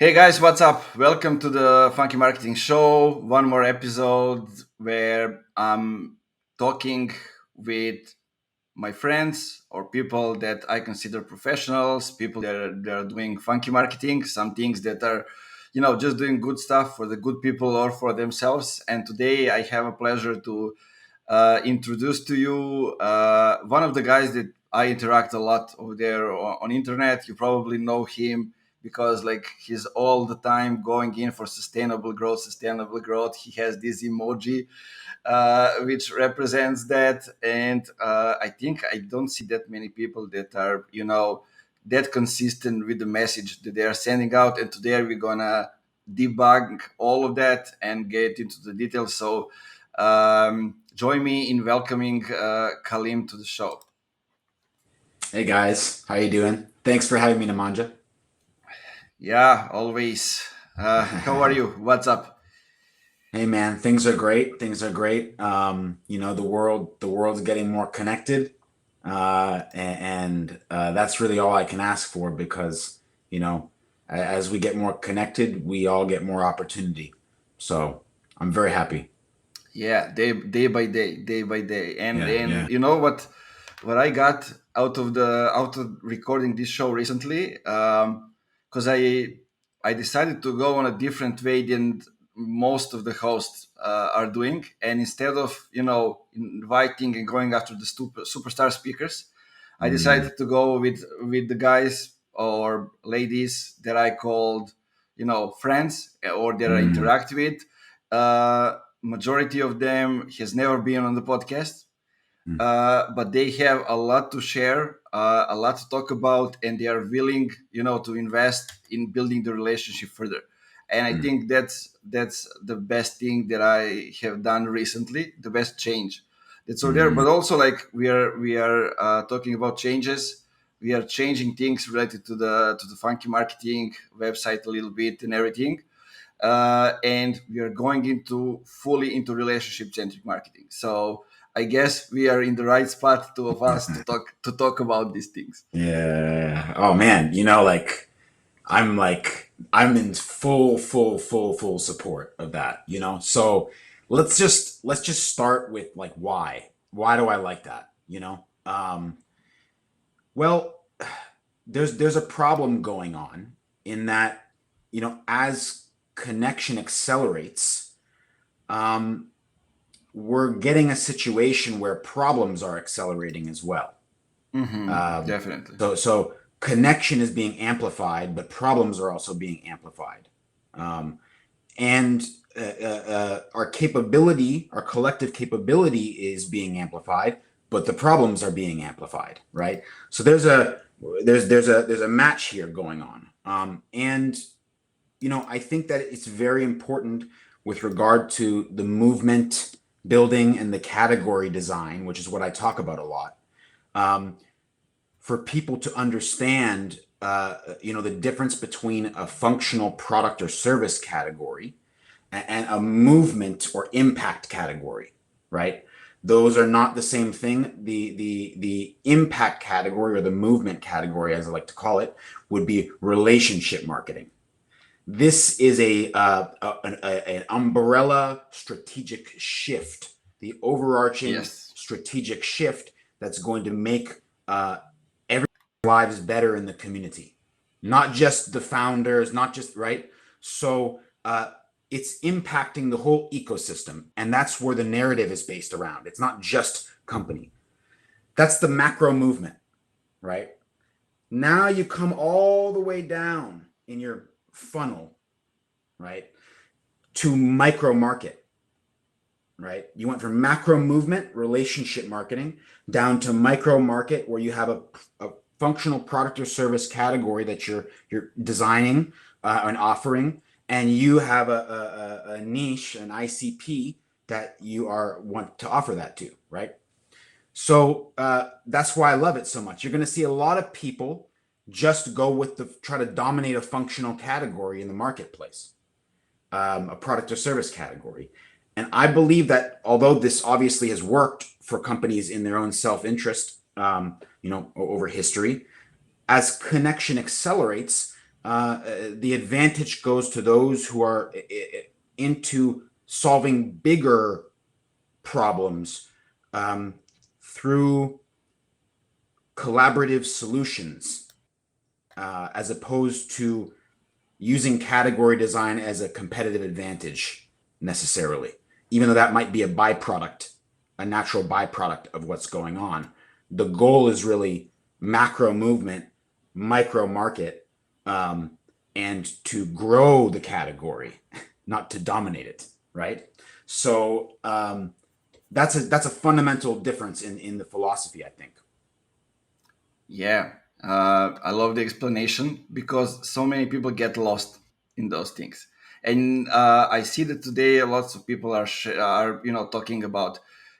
Hey guys, what's up? Welcome to the Funky Marketing Show. One more episode where I'm talking with my friends or people that I consider professionals, people that are doing funky marketing, some things that are, just doing good stuff for the good people or for themselves. And today I have a pleasure to introduce to you one of the guys that I interact a lot over there on internet. You probably know him because like he's all the time going in for sustainable growth, sustainable growth. He has this emoji which represents that. And I think I don't see that many people that are, that consistent with the message that they are sending out. And today we're gonna debug all of that and get into the details. So join me in welcoming Kalim to the show. Hey guys, how you doing? Thanks for having me, Namanja. Yeah, always. How are you? What's up? Hey man, things are great. Things are great. The world's getting more connected, and that's really all I can ask for because as we get more connected, we all get more opportunity. So I'm very happy. Yeah, day by day, day by day. and Yeah, and yeah. you know what I got out of recording this show recently, because I decided to go on a different way than most of the hosts are doing. And instead of inviting and going after the superstar speakers, I Mm, decided to go with the guys or ladies that I called friends, or that I mm, interact with. Majority of them has never been on the podcast, mm, but they have a lot to share, a lot to talk about, and they are willing, to invest in building the relationship further. And I mm, think that's the best thing that I have done recently, the best change that's over there. mm, But also, like we are talking about changes. We are changing things related to the funky marketing website a little bit and everything, and we are going into fully into relationship centric marketing. So I guess we are in the right spot, two of us, to mm. talk about these things. Yeah. Oh man, I'm in full support of that, So let's just start with like why. Why do I like that? Well, there's a problem going on in that, as connection accelerates, um, we're getting a situation where problems are accelerating as well. Definitely. So connection is being amplified, but problems are also being amplified. Um, and our capability, our collective capability is being amplified, but the problems are being amplified, right? So there's a match here going on. And I think that it's very important with regard to the movement building and the category design, which is what I talk about a lot. Um, for people to understand the difference between a functional product or service category and a movement or impact category, right? Those are not the same thing. The impact category, or the movement category as I like to call it, would be relationship marketing. This is an umbrella strategic shift, the overarching Yes. strategic shift that's going to make everyone's lives better in the community, not just the founders, not just right. So it's impacting the whole ecosystem, and that's where the narrative is based around. It's not just company. That's the macro movement, right? Now you come all the way down in your funnel, right, to micro market, right? You went from macro movement, relationship marketing, down to micro market, where you have a functional product or service category that you're designing and offering, and you have a niche, an ICP that you are want to offer that to, right? So that's why I love it so much. You're going to see a lot of people just go with the try to dominate a functional category in the marketplace, a product or service category. And I believe that although this obviously has worked for companies in their own self-interest, over history, as connection accelerates, the advantage goes to those who are into solving bigger problems through collaborative solutions, as opposed to using category design as a competitive advantage necessarily, even though that might be a byproduct, a natural byproduct of what's going on. The goal is really macro movement, micro market, and to grow the category, not to dominate it, right? So that's a fundamental difference in the philosophy, I think. Yeah, I love the explanation because so many people get lost in those things, and I see that today lots of people are talking about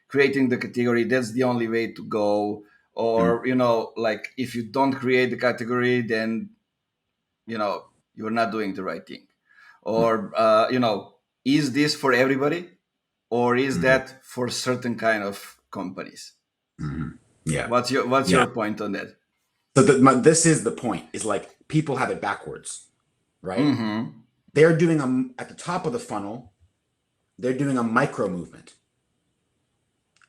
creating the category. That's the only way to go, or like if you don't create the category, then you're not doing the right thing, or is this for everybody, or is Mm-hmm. that for certain kind of companies? Mm-hmm. Yeah, What's your yeah. point on that? So this is the point: is like people have it backwards, right? Mm-hmm. They're doing at the top of the funnel. They're doing a micro movement.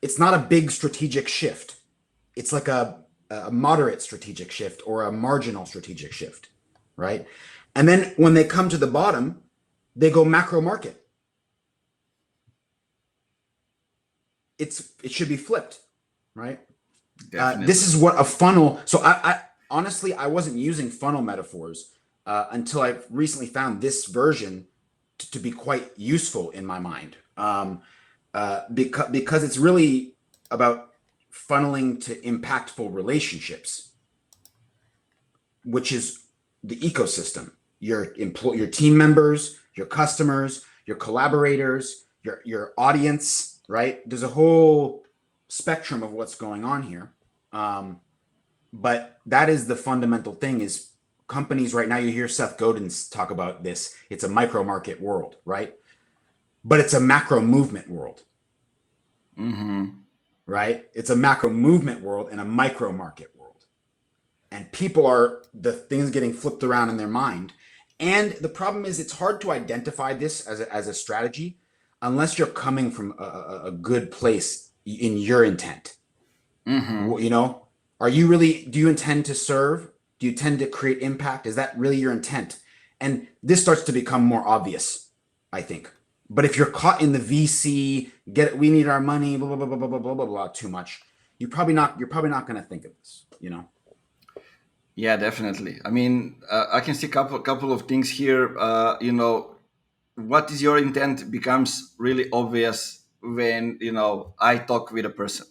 It's not a big strategic shift. It's like a moderate strategic shift or a marginal strategic shift, right? And then when they come to the bottom, they go macro market. It should be flipped, right? This Definitely. is what a funnel. So I honestly I wasn't using funnel metaphors until I recently found this version to be quite useful in my mind, because it's really about funneling to impactful relationships, which is the ecosystem. Your team members, your customers, your collaborators, your audience. Right? There's a whole spectrum of what's going on here. But that is the fundamental thing: is companies right now, you hear Seth Godin talk about this. It's a micro market world, right? But it's a macro movement world, Mm-hmm. right? It's a macro movement world and a micro market world. And people are the things getting flipped around in their mind. And the problem is it's hard to identify this as a strategy unless you're coming from a good place in your intent. Mm-hmm. You know, do you intend to serve? Do you tend to create impact? Is that really your intent? And this starts to become more obvious, I think. But if you're caught in the VC, we need our money, blah, blah, blah, blah, blah, blah, blah, blah, too much, you're probably not going to think of this, you know? Yeah, definitely. I mean, I can see couple of things here. What is your intent becomes really obvious when I talk with a person.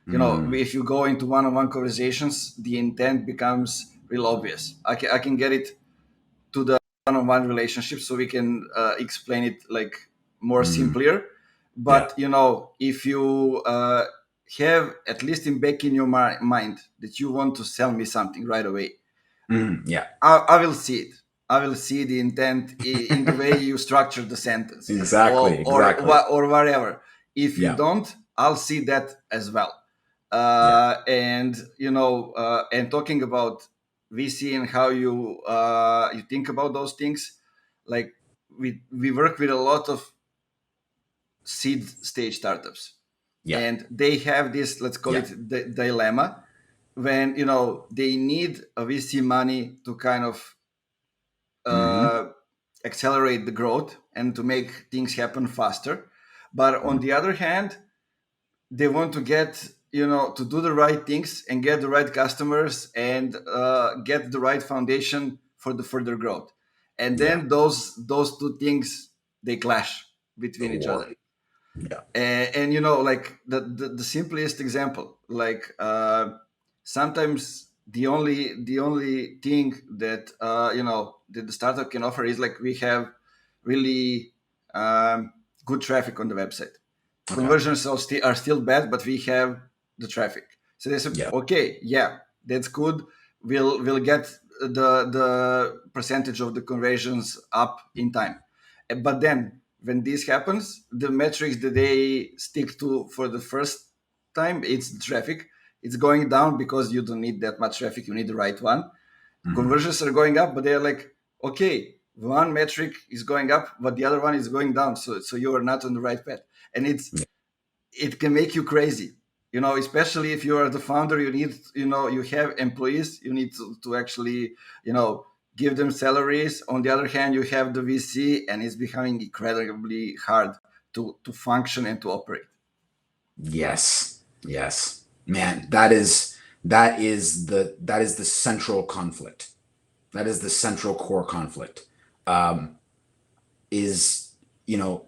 Mm, If you go into one-on-one conversations, the intent becomes real obvious. I can get it to the one-on-one relationship, so we can explain it like more mm, simpler. yeah. But if you have at least in back in your mind that you want to sell me something right away, Yeah. I will see it. I will see the intent in the way you structure the sentence, Exactly. Exactly. or whatever. If you Yeah. don't, I'll see that as well. Yeah. And talking about VC and how you think about those things, like we work with a lot of seed stage startups, Yeah. and they have this, let's call Yeah. it the dilemma, when they need a VC money to kind of Mm-hmm. uh, accelerate the growth and to make things happen faster. But on the other hand, they want to get to do the right things and get the right customers and get the right foundation for the further growth. And Yeah. then those two things, they clash The between each war. other. Yeah. And like the simplest example, like sometimes the only thing that that the startup can offer is like we have really good traffic on the website. Okay. Conversions are still bad, but we have the traffic. So they said, Yeah. okay, yeah, that's good. We'll get the percentage of the conversions up in time. But then when this happens, the metrics that they stick to for the first time, it's the traffic. It's going down because you don't need that much traffic. You need the right one. Mhm. Conversions are going up, but they're like, okay, one metric is going up, but the other one is going down. So you are not on the right path, and Yeah. it can make you crazy. Especially if you are the founder, you need, you have employees, you need to actually, give them salaries. On the other hand, you have the VC, and it's becoming incredibly hard to function and to operate. Yes. Yes. Man, that is the central conflict. That is the central core conflict. Um, is you know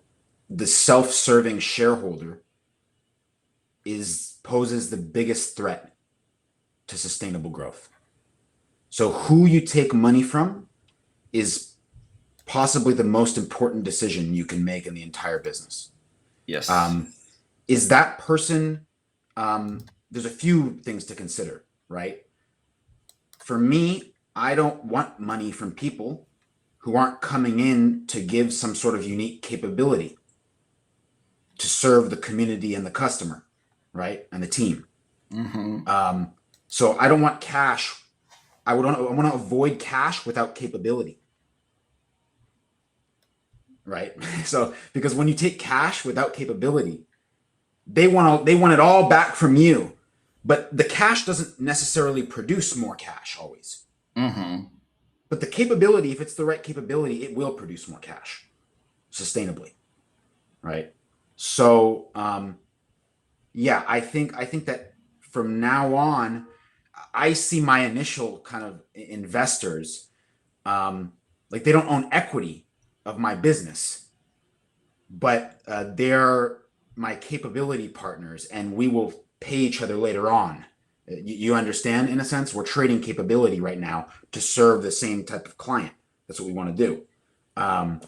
the self-serving shareholder is poses the biggest threat to sustainable growth. So who you take money from is possibly the most important decision you can make in the entire business. Yes. Um, is that person? There's a few things to consider, right? For me, I don't want money from people who aren't coming in to give some sort of unique capability to serve the community and the customer, right? And the team. Hmm. Um, so I don't want cash. I want to avoid cash without capability, right? So because when you take cash without capability, they want it all back from you, but the cash doesn't necessarily produce more cash always. Hmm. But the capability, if it's the right capability, it will produce more cash sustainably, right? So yeah, I think that from now on, I see my initial kind of investors, like they don't own equity of my business, but they're my capability partners, and we will pay each other later on. You understand, in a sense, we're trading capability right now to serve the same type of client. That's what we want to do. Um,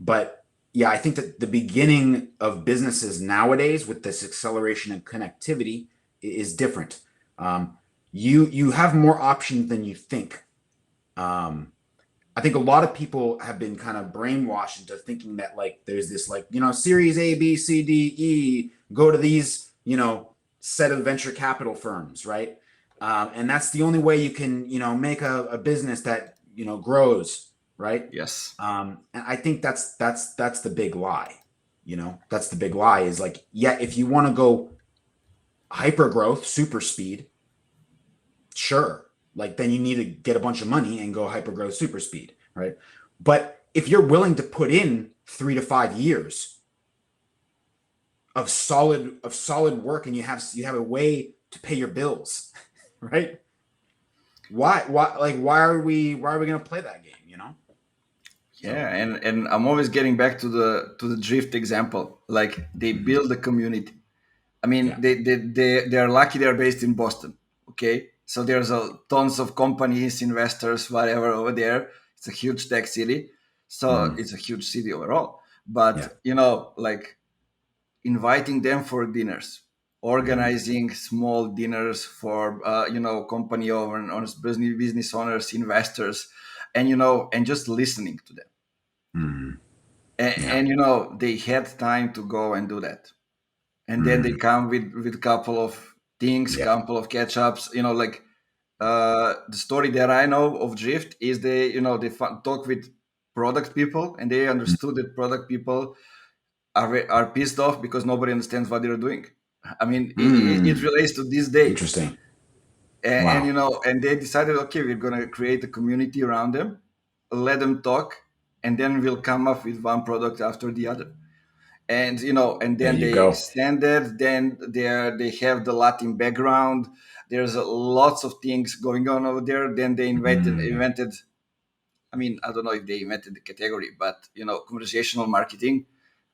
but yeah, I think that the beginning of businesses nowadays with this acceleration and connectivity is different. Um, you have more options than you think. Um, I think a lot of people have been kind of brainwashed into thinking that like there's this like series A, B, C, D, E, go to these set of venture capital firms, right? And that's the only way you can make a business that grows, right? Yes. And I think that's the big lie. That's the big lie is like, yeah, if you want to go hyper growth, super speed, sure. Like then you need to get a bunch of money and go hyper growth, super speed, right? But if you're willing to put in 3 to 5 years of solid work and you have a way to pay your bills, right? Why are we gonna play that game? So Yeah, and I'm always getting back to the drift example. Like they mhm. build a community. I mean, Yeah. they're lucky they're based in Boston. Okay, so there's tons of companies, investors, whatever over there. It's a huge tech city, so Mhm. it's a huge city overall. But Yeah. like inviting them for dinners, Mhm. organizing small dinners for company owners, business owners, investors, and just listening to them. Mhm. Yeah. And they had time to go and do that, and then they Mhm. come with couple of things, Yeah. couple of catch ups, like the story that I know of drift is they talk with product people, and they Mhm. understood that product people are pissed off because nobody understands what they're doing. I mean, it Mm. relates to this day. Interesting. And Wow. and they decided, okay, we're going to create a community around them, let them talk, and then we'll come up with one product after the other. And There then you they go. extended. Then they have the Latin background. There's lots of things going on over there. Then they Mm. invented, I mean, I don't know if they invented the category, but conversational marketing,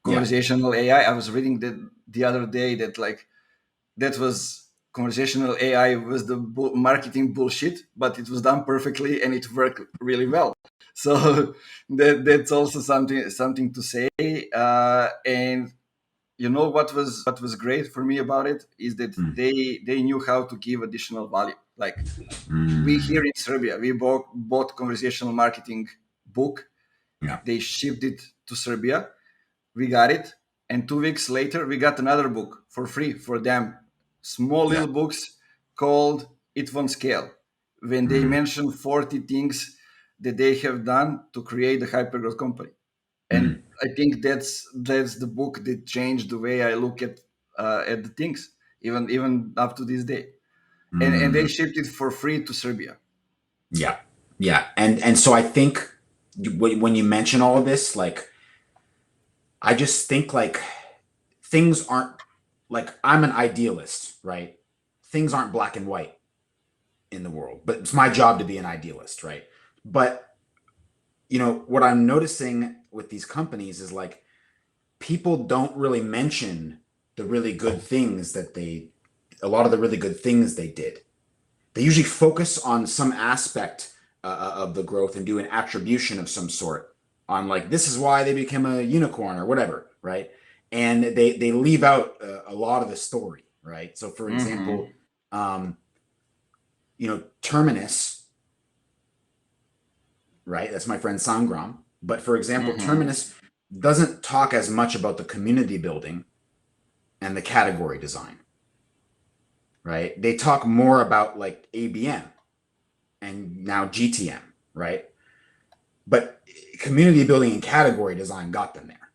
Yeah. conversational AI. I was reading that the other day that like that was conversational AI was the marketing bullshit, but it was done perfectly and it worked really well. So that's also something to say. And what was great for me about it is that Mm. they knew how to give additional value. Like we Mm. here in Serbia, we bought conversational marketing book. Yeah. They shipped it to Serbia. We got it, and 2 weeks later, we got another book for free for them. Small Yeah. little books called "It Won't Scale." when they mention 40 things that they have done to create a hypergrowth company. And I think that's the book that changed the way I look at the things, even up to this day. And they shipped it for free to Serbia. Yeah, yeah, and so I think when you mention all of this, like, I just think like things aren't, like, I'm an idealist, right? Things aren't black and white in the world, but it's my job to be an idealist, right? But what I'm noticing with these companies is like people don't really mention the really good things a lot of the really good things they did. They usually focus on some aspect of the growth and do an attribution of some sort on, like, this is why they became a unicorn or whatever, right? And they leave out a lot of the story, right? So for example, Terminus, right? That's my friend Sangram. But for example, Terminus doesn't talk as much about the community building and the category design, right? They talk more about like ABM and now GTM, right? But community building and category design got them there,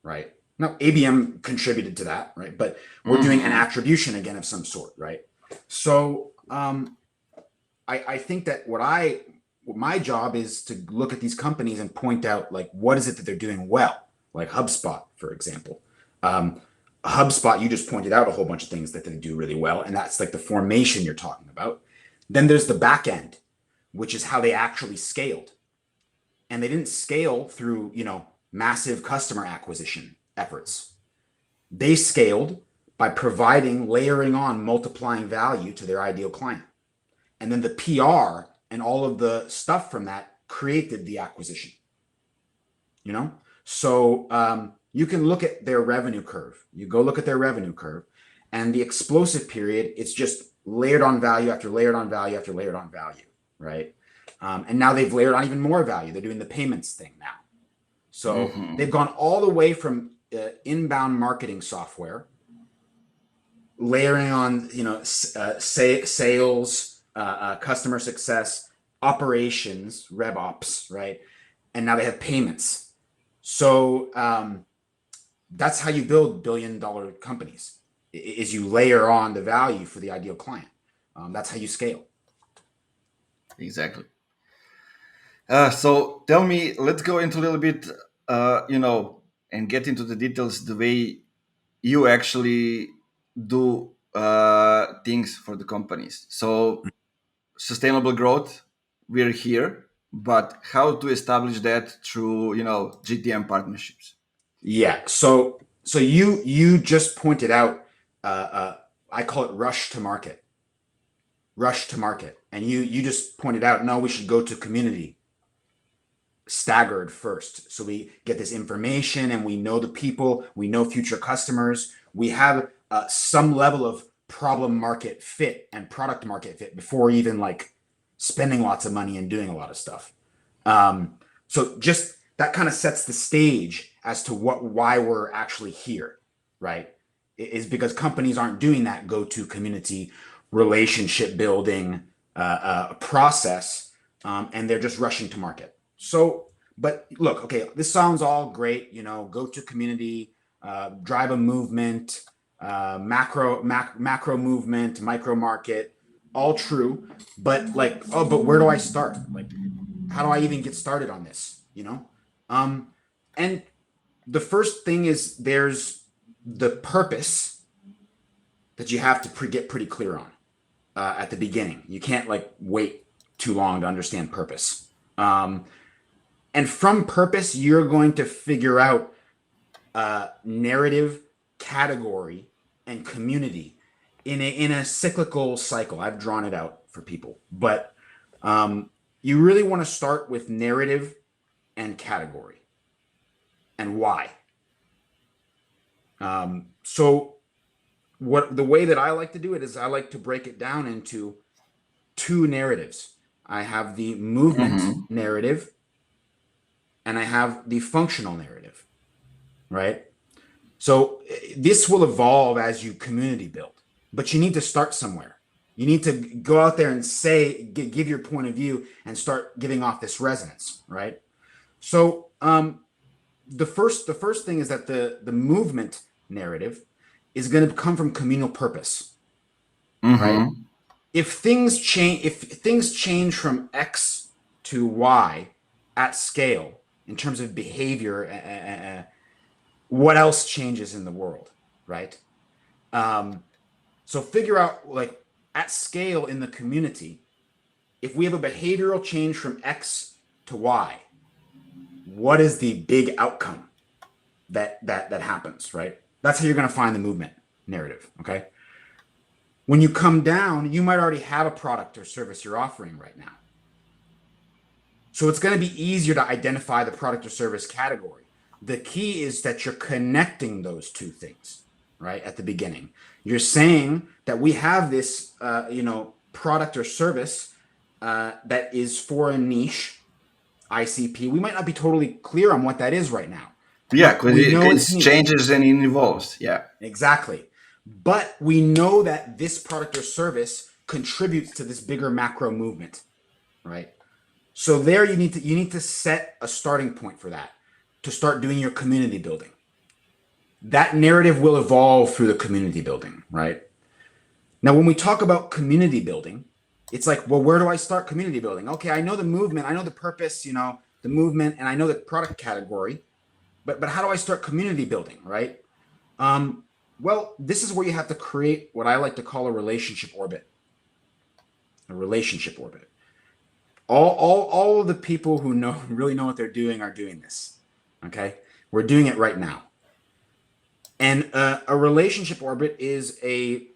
right? Now, ABM contributed to that, right? But we're doing an attribution again of some sort, right? So I think that what my job is to look at these companies and point out, like, what is it that they're doing well? Like HubSpot, for example. HubSpot, you just pointed out a whole bunch of things that they do really well, and that's like the formation you're talking about. Then there's the back end, which is how they actually scaled. And they didn't scale through, massive customer acquisition efforts. They scaled by providing, layering on, multiplying value to their ideal client. And then the PR and all of the stuff from that created the acquisition. So you can look at their revenue curve. You go look at their revenue curve, and the explosive period, it's just layered on value after layered on value after layered on value, right? And now they've layered on even more value. They're doing the payments thing now. So they've gone all the way from inbound marketing software, layering on, sales, customer success, operations, RevOps, right? And now they have payments. So that's how you build billion-dollar companies, is you layer on the value for the ideal client. That's how you scale. Exactly. So tell me, let's go into a little bit, and get into the details the way you actually do things for the companies. So sustainable growth, we're here, but how to establish that through, GTM partnerships? Yeah. So you just pointed out, I call it rush to market. Rush to market. And you just pointed out, no, we should go to community staggered first. So we get this information and we know the people, we know future customers, we have some level of problem market fit and product market fit before even like spending lots of money and doing a lot of stuff. So just that kind of sets the stage as to why we're actually here, right? Is because companies aren't doing that go-to community relationship building process, and they're just rushing to market. So, but look, okay, this sounds all great, go to community, drive a movement, macro movement, micro market, all true. But like, but where do I start? Like, how do I even get started on this? And the first thing is there's the purpose that you have to get pretty clear on at the beginning. You can't like wait too long to understand purpose. And from purpose, you're going to figure out narrative, category, and community in a cyclical cycle. I've drawn it out for people, but you really want to start with narrative and category and why. So the way that I like to do it is I like to break it down into two narratives. I have the movement narrative and I have the functional narrative, right? So this will evolve as you community build, but you need to start somewhere. You need to go out there and give your point of view and start giving off this resonance, right? So the first thing is that the movement narrative is going to come from communal purpose, right? Mm-hmm. If things change from X to Y at scale in terms of behavior, what else changes in the world, right? Um, so figure out, like, at scale in the community, if we have a behavioral change from X to Y, what is the big outcome that happens, right? That's how you're going to find the movement narrative. Okay. When you come down, you might already have a product or service you're offering right now. So it's going to be easier to identify the product or service category. The key is that you're connecting those two things, right? At the beginning, you're saying that we have this, product or service that is for a niche ICP. We might not be totally clear on what that is right now, Yeah, but because we know it's it niche. changes and it evolves. Yeah. Exactly. But we know that this product or service contributes to this bigger macro movement, right? So there you need to set a starting point for that to start doing your community building. That narrative will evolve through the community building, right? Now, when we talk about community building, it's like, well, where do I start community building? Okay, I know the movement, I know the purpose, the movement, and I know the product category, but how do I start community building, right? Well, this is where you have to create what I like to call a relationship orbit. A relationship orbit. All of the people who really know what they're doing are doing this. Okay, we're doing it right now. And a relationship orbit is a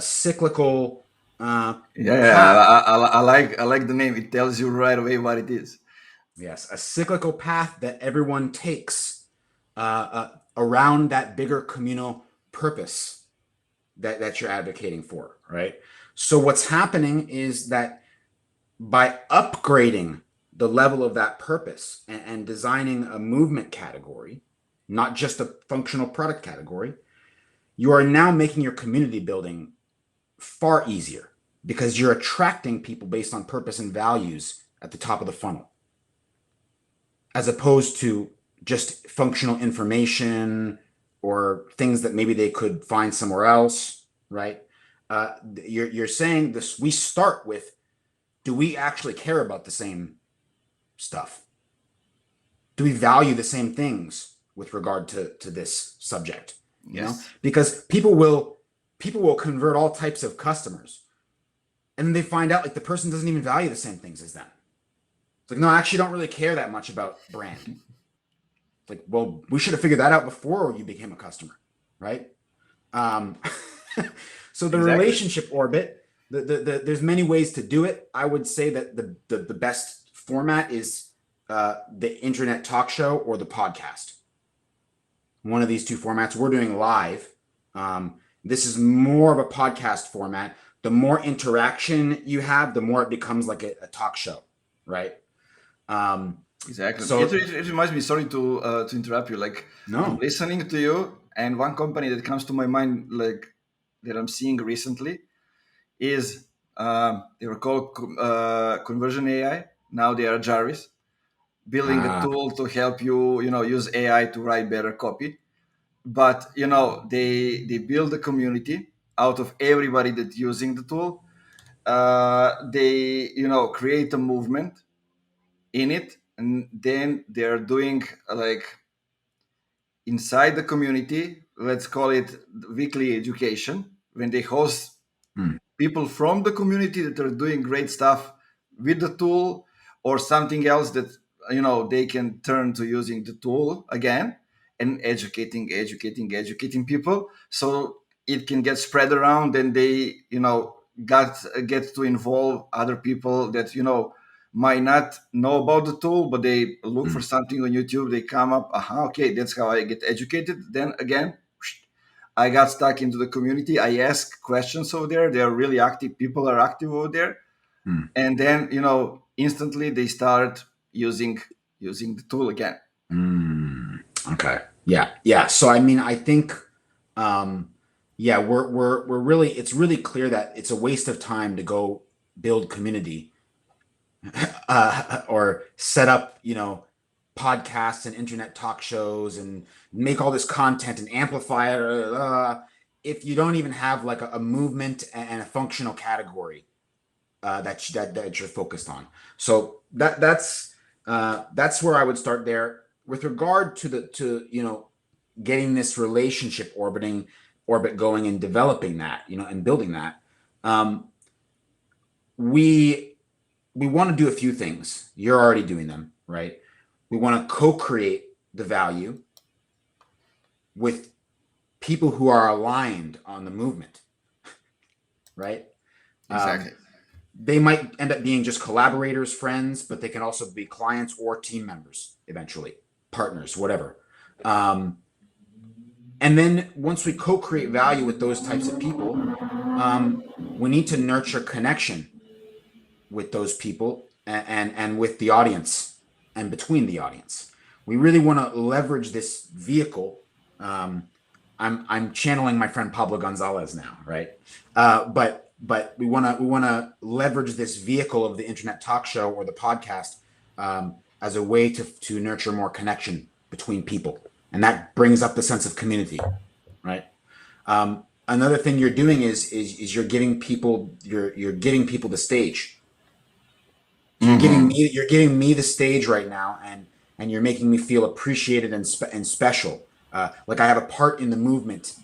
cyclical Yeah, path. I like the name. It tells you right away what it is. Yes, a cyclical path that everyone takes around that bigger communal purpose that you're advocating for, right? So what's happening is that by upgrading the level of that purpose and designing a movement category, not just a functional product category, you are now making your community building far easier because you're attracting people based on purpose and values at the top of the funnel, as opposed to just functional information or things that maybe they could find somewhere else, right? You're saying this. We start with, do we actually care about the same stuff? Do we value the same things with regard to this subject? Yes. Because people will convert all types of customers, and then they find out, like, the person doesn't even value the same things as them. It's like, no, I actually don't really care that much about brand. It's like, well, we should have figured that out before you became a customer, right? Um, so the Exactly. relationship orbit, there's many ways to do it. I would say that the best format is the internet talk show or the podcast. One of these two formats. We're doing live. This is more of a podcast format. The more interaction you have, the more it becomes like a talk show, right? Um, Exactly. so It reminds me. Sorry to interrupt you. Like, I'm no, listening to you, and one company that comes to my mind, like, that I'm seeing recently, is they were called Conversion AI. Now they are Jarvis, building a uh, tool to help you, use AI to write better copy. But they build a community out of everybody that's using the tool. They create a movement in it, and then they're doing, like, inside the community, let's call it weekly education, when they host hmm, people from the community that are doing great stuff with the tool, or something else that they can turn to using the tool again, and educating people, so it can get spread around, and they got get to involve other people that might not know about the tool, but they look hmm, for something on YouTube, they come up, okay, that's how I get educated. Then again, I got stuck into the community. I ask questions over there. They are really active. People are active over there, hmm, and then instantly they start using the tool again. hmm. Okay, yeah, yeah. So I mean, I think um, yeah, we're really, it's really clear that it's a waste of time to go build community or set up, podcasts and internet talk shows and make all this content and amplify it, if you don't even have like a movement and a functional category that you're focused on. So that's where I would start there. With regard to getting this relationship orbit going and developing that, and building that, we want to do a few things. You're already doing them, right? We want to co-create the value with people who are aligned on the movement, right? Exactly. They might end up being just collaborators, friends, but they can also be clients or team members eventually, partners, whatever. And then once we co-create value with those types of people, we need to nurture connection with those people and with the audience and between the audience. We really want to leverage this vehicle. I'm channeling my friend Pablo Gonzalez now, right? But we want to leverage this vehicle of the internet talk show or the podcast as a way to nurture more connection between people, and that brings up the sense of community, right? Another thing you're doing is you're giving people the stage. So you're giving me the stage right now, and you're making me feel appreciated and special, like I have a part in the movement,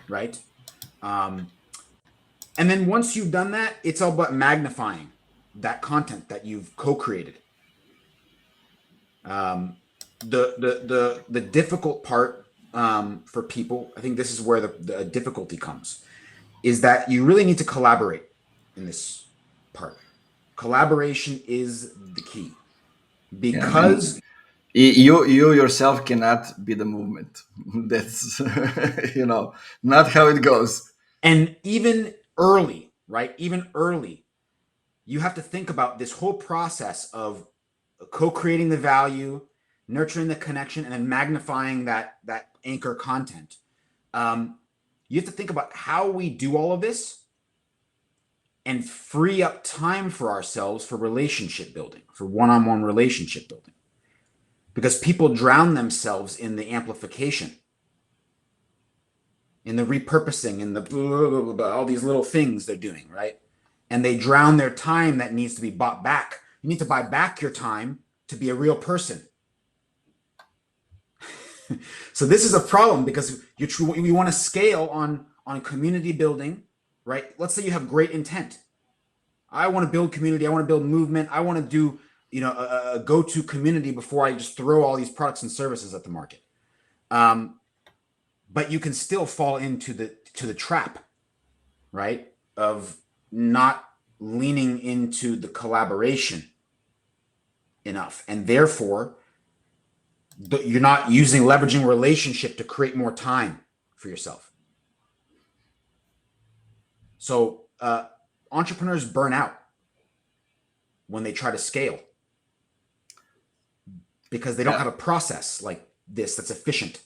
right? And then once you've done that, it's all about magnifying that content that you've co-created. The difficult part for people, I think this is where the difficulty comes, is that you really need to collaborate in this part. Collaboration is the key Yeah, and because, you yourself cannot be the movement. That's not how it goes. and even early, right? Even early, you have to think about this whole process of co-creating the value, nurturing the connection, and then magnifying that anchor content. You have to think about how we do all of this and free up time for ourselves for relationship building, for one-on-one relationship building, because people drown themselves in the amplification, in the repurposing, in the blah, blah, blah, all these little things they're doing, right? And they drown their time that needs to be bought back. You need to buy back your time to be a real person. So this is a problem because you want to scale on community building, right? Let's say you have great intent. I want to build community. I want to build movement. I want to do a go-to community before I just throw all these products and services at the market. But you can still fall into the trap, right, of not leaning into the collaboration enough, and therefore you're not leveraging relationship to create more time for yourself. So entrepreneurs burn out when they try to scale because they don't Yeah, have a process like this that's efficient.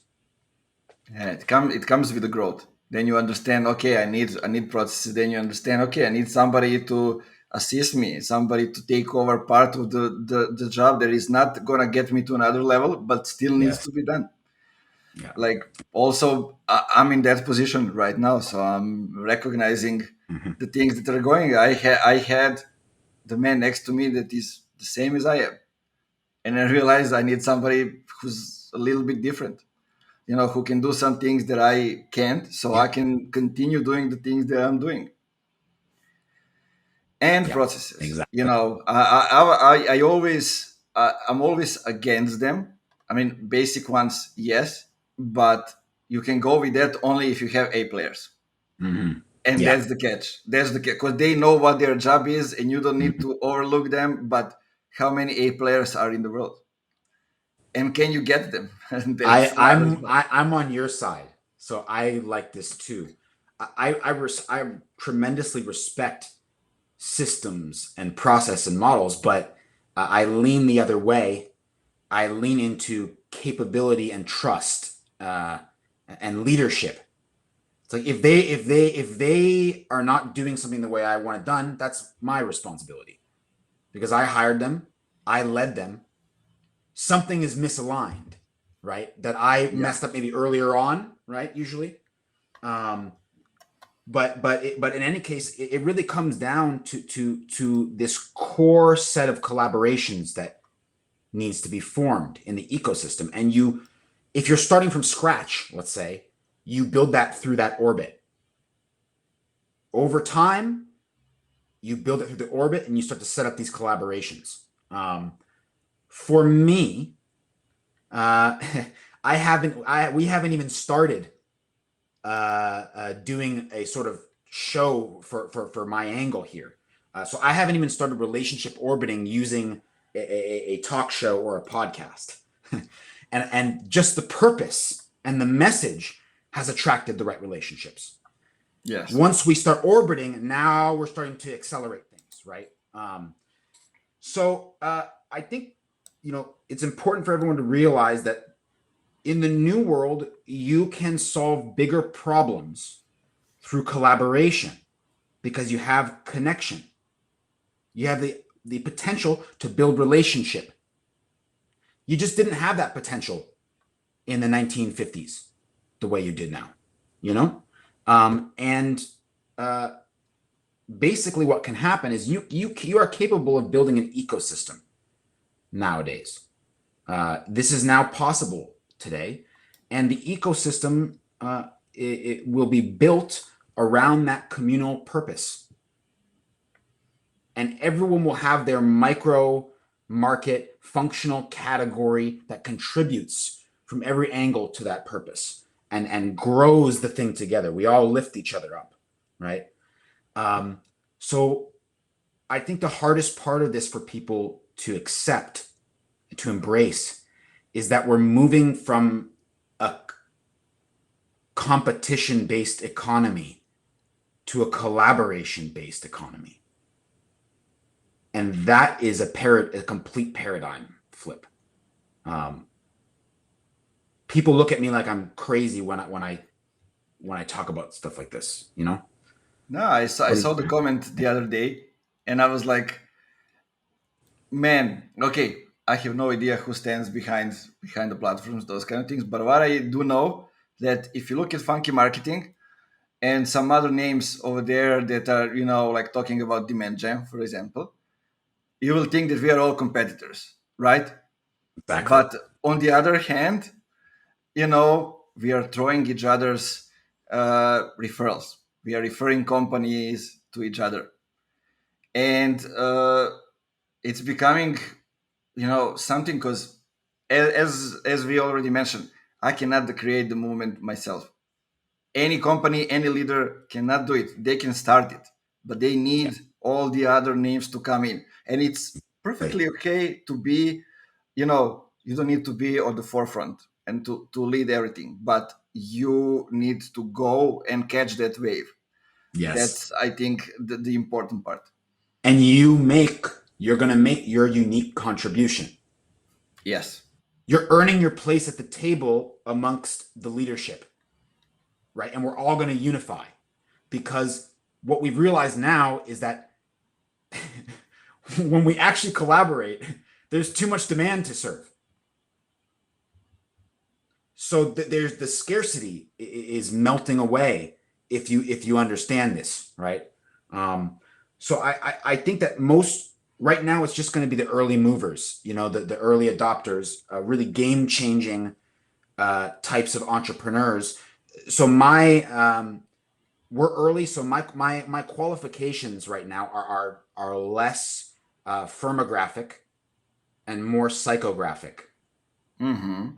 yeah, it comes with the growth. Then you understand, okay, I need processes. Then you understand, okay, I need somebody to assist me, somebody to take over part of the job that is not gonna get me to another level, but still needs Yes. to be done. Yeah. Like, also, I'm in that position right now, so I'm recognizing Mm-hmm. the things that are going. I had the man next to me that is the same as I am, and I realized I need somebody who's a little bit different, who can do some things that I can't, so I Yeah. can continue doing the things that I'm doing. And Yeah. processes, Exactly. I always, I'm always against them. I mean, basic ones, yes, but you can go with that only if you have A players. Mm-hmm. And Yeah. that's the catch. That's the catch, because they know what their job is, and you don't need Mm-hmm. to overlook them. But how many A players are in the world, and can you get them? And I that's not as I'm well. I, I'm on your side, so I like this too. I tremendously respect systems and process and models, but I lean the other way. I lean into capability and trust and leadership It's like if they are not doing something the way I want it done, that's my responsibility because I hired them, I led them. Something is misaligned, right? That I Yeah. messed up maybe earlier on, right? Usually, um, but in any case, it really comes down to this core set of collaborations that needs to be formed in the ecosystem. And you, if you're starting from scratch, let's say, you build that through that orbit. Over time, you build it through the orbit and you start to set up these collaborations. For me, we haven't even started doing a sort of show for my angle here. So I haven't even started relationship orbiting using a talk show or a podcast. and just the purpose and the message has attracted the right relationships. Yes. Once we start orbiting, now we're starting to accelerate things, right? So I think, it's important for everyone to realize that in the new world, you can solve bigger problems through collaboration because you have connection. You have the potential to build relationship. You just didn't have that potential in the 1950s the way you did now, you know? And basically what can happen is you are capable of building an ecosystem nowadays. This is now possible today. And the ecosystem, it will be built around that communal purpose. And everyone will have their micro market functional category that contributes from every angle to that purpose and grows the thing together. We all lift each other up, right? So I think the hardest part of this for people to accept, to embrace, is that we're moving from a competition-based economy to a collaboration-based economy. And that is a complete paradigm flip. People look at me like I'm crazy when I talk about stuff like this, No, I saw the comment the other day, and I was like, man, okay, I have no idea who stands behind the platforms, those kind of things. But what I do know that if you look at funky marketing and some other names over there that are, like talking about demand gen, for example, you will think that we are all competitors, right? Exactly. But on the other hand, we are throwing each other's referrals. We are referring companies to each other, and it's becoming, something, because as we already mentioned, I cannot create the movement myself. Any company, any leader cannot do it. They can start it, but they Yeah. need all the other names to come in, and it's Right. perfectly okay to be, you don't need to be on the forefront and to lead everything, but you need to go and catch that wave. Yes. That's, I think, the important part. And you're going to make your unique contribution. Yes. You're earning your place at the table amongst the leadership, right? And we're all going to unify because what we've realized now is that when we actually collaborate, there's too much demand to serve. So there's the scarcity is melting away if you understand this, right? So I think that most right now it's just going to be the early movers, the early adopters, really game changing types of entrepreneurs. So we're early. So my qualifications right now are less firmographic and more psychographic. Mm-hmm.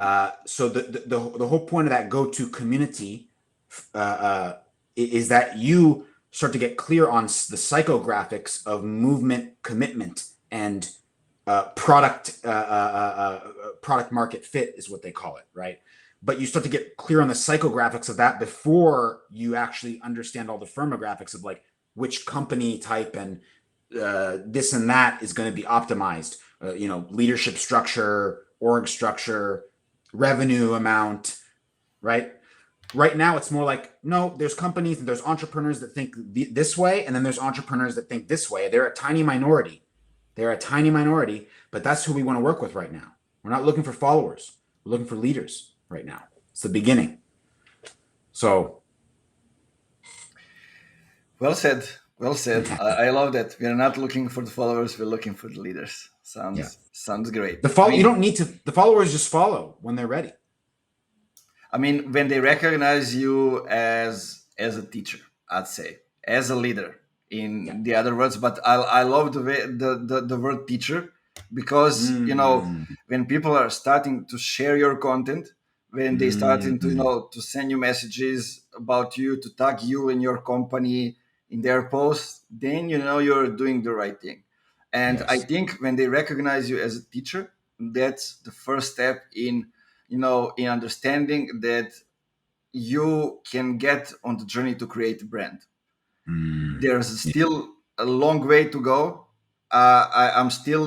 So the whole point of that go-to community is that you start to get clear on the psychographics of movement, commitment, and product market fit is what they call it, right? But you start to get clear on the psychographics of that before you actually understand all the firmographics of like which company type and this and that is going to be optimized. Leadership structure, org structure, revenue amount, right? Right now, it's more like, no, there's companies and there's entrepreneurs that think this way, and then there's entrepreneurs that think this way. They're a tiny minority. They're a tiny minority, but that's who we want to work with right now. We're not looking for followers. We're looking for leaders right now. It's the beginning. So, Well said. Well said. I love that. We are not looking for the followers. We're looking for the leaders. yeah, Sounds great. you don't need to. The followers just follow when they're ready. I mean, when they recognize you as a teacher, I'd say, as a leader, Yeah. in the other words. But I love the way the word teacher, because Mm. when people are starting to share your content, when they starting to Mm. to send you messages about you, to tag you in your company in their posts, then you're doing the right thing. And I Yes. think when they recognize you as a teacher, that's the first step in in understanding that you can get on the journey to create a brand. Mm. There's Yeah. still a long way to go. I'm still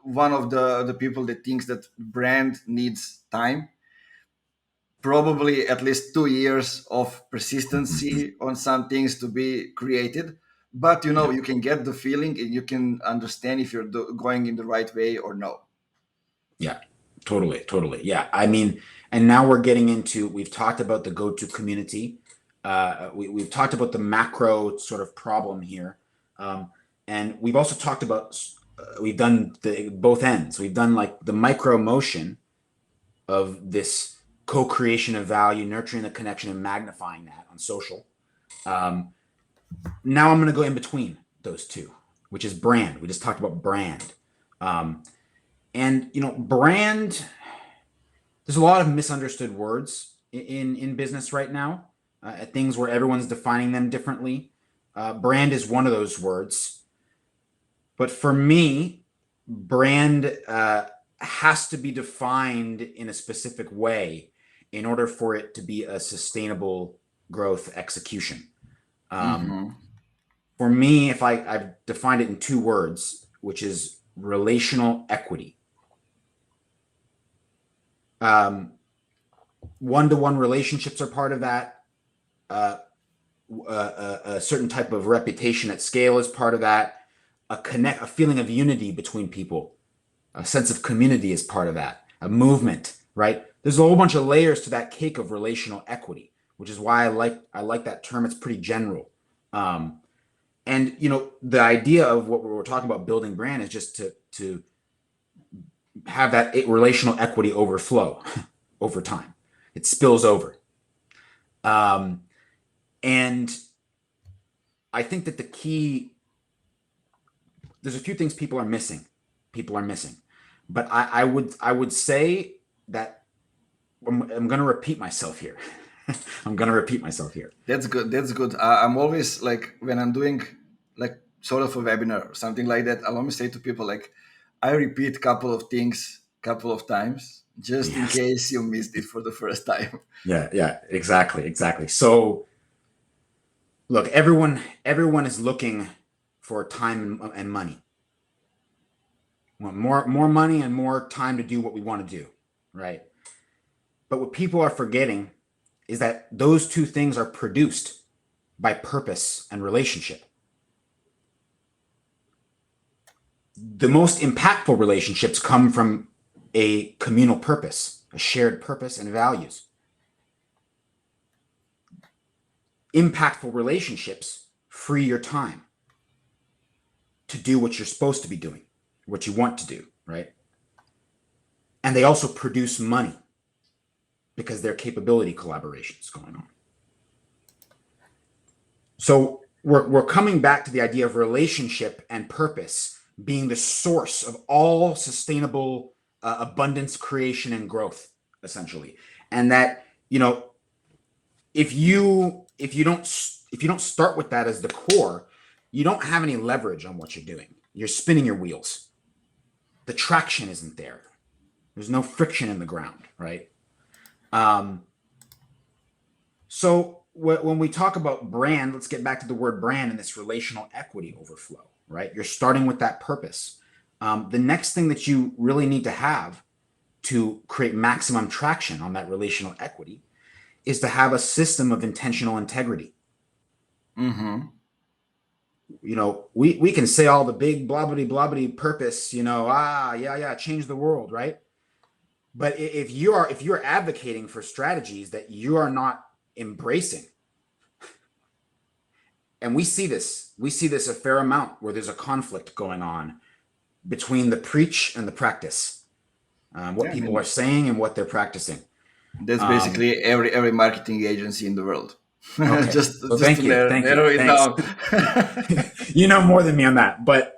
one of the people that thinks that brand needs time, probably at least 2 years of persistency on some things to be created. But Yeah. you can get the feeling and you can understand if you're going in the right way or no. Yeah. Totally. Totally. Yeah. I mean, and now we're getting into. We've talked about the go-to community. We've talked about the macro sort of problem here, um, and we've also talked about. We've done the both ends. We've done like the micro motion of this co-creation of value, nurturing the connection and magnifying that on social. Um, Now I'm going to go in between those two, which is brand. We just talked about brand. Um, and brand. There's a lot of misunderstood words in business right now. Things where everyone's defining them differently. Brand is one of those words, but for me, brand has to be defined in a specific way in order for it to be a sustainable growth execution. Um, Hmm. for me, if I've defined it in two words, which is relational equity. Um, One-to-one relationships are part of that. Uh, a certain type of reputation at scale is part of that. A feeling of unity between people, a sense of community is part of that. A movement, right? There's a whole bunch of layers to that cake of relational equity, which is why I like that term. It's pretty general. Um, and the idea of what we're talking about building brand is just to have that relational equity overflow over time. It spills over. Um, and I think that the key, there's a few things people are missing. But I would say that I'm going to repeat myself here. I'm going to repeat myself here. That's good. That's good. I'm always like, when I'm doing like sort of a webinar or something like that, I'll always say to people like, I repeat a couple of things couple of times just in Yes. case you missed it for the first time. Yeah. Yeah. Exactly. So look, everyone is looking for time and money. We want more money and more time to do what we want to do, right? But what people are forgetting is that those two things are produced by purpose and relationship. The most impactful relationships come from a communal purpose, a shared purpose and values. Impactful relationships free your time to do what you're supposed to be doing, what you want to do, right? And they also produce money because they're capability collaborations going on. So we're coming back to the idea of relationship and purpose being the source of all sustainable abundance, creation, and growth, essentially. And that if you don't start with that as the core, you don't have any leverage on what you're doing. You're spinning your wheels. The traction isn't there. There's no friction in the ground, right? So when we talk about brand, let's get back to the word brand and this relational equity overflow, right? You're starting with that purpose. The next thing that you really need to have to create maximum traction on that relational equity is to have a system of intentional integrity. Mm-hmm. We can say all the big blobbity purpose, change the world, right? But if you're advocating for strategies that you are not embracing, and we see this a fair amount where there's a conflict going on between the preach and the practice, what Yeah, I people are mean, saying and what they're practicing. that's Um, basically every marketing agency in the world. okay, just so just to thank you, narrow it thanks. down. You know more than me on that, but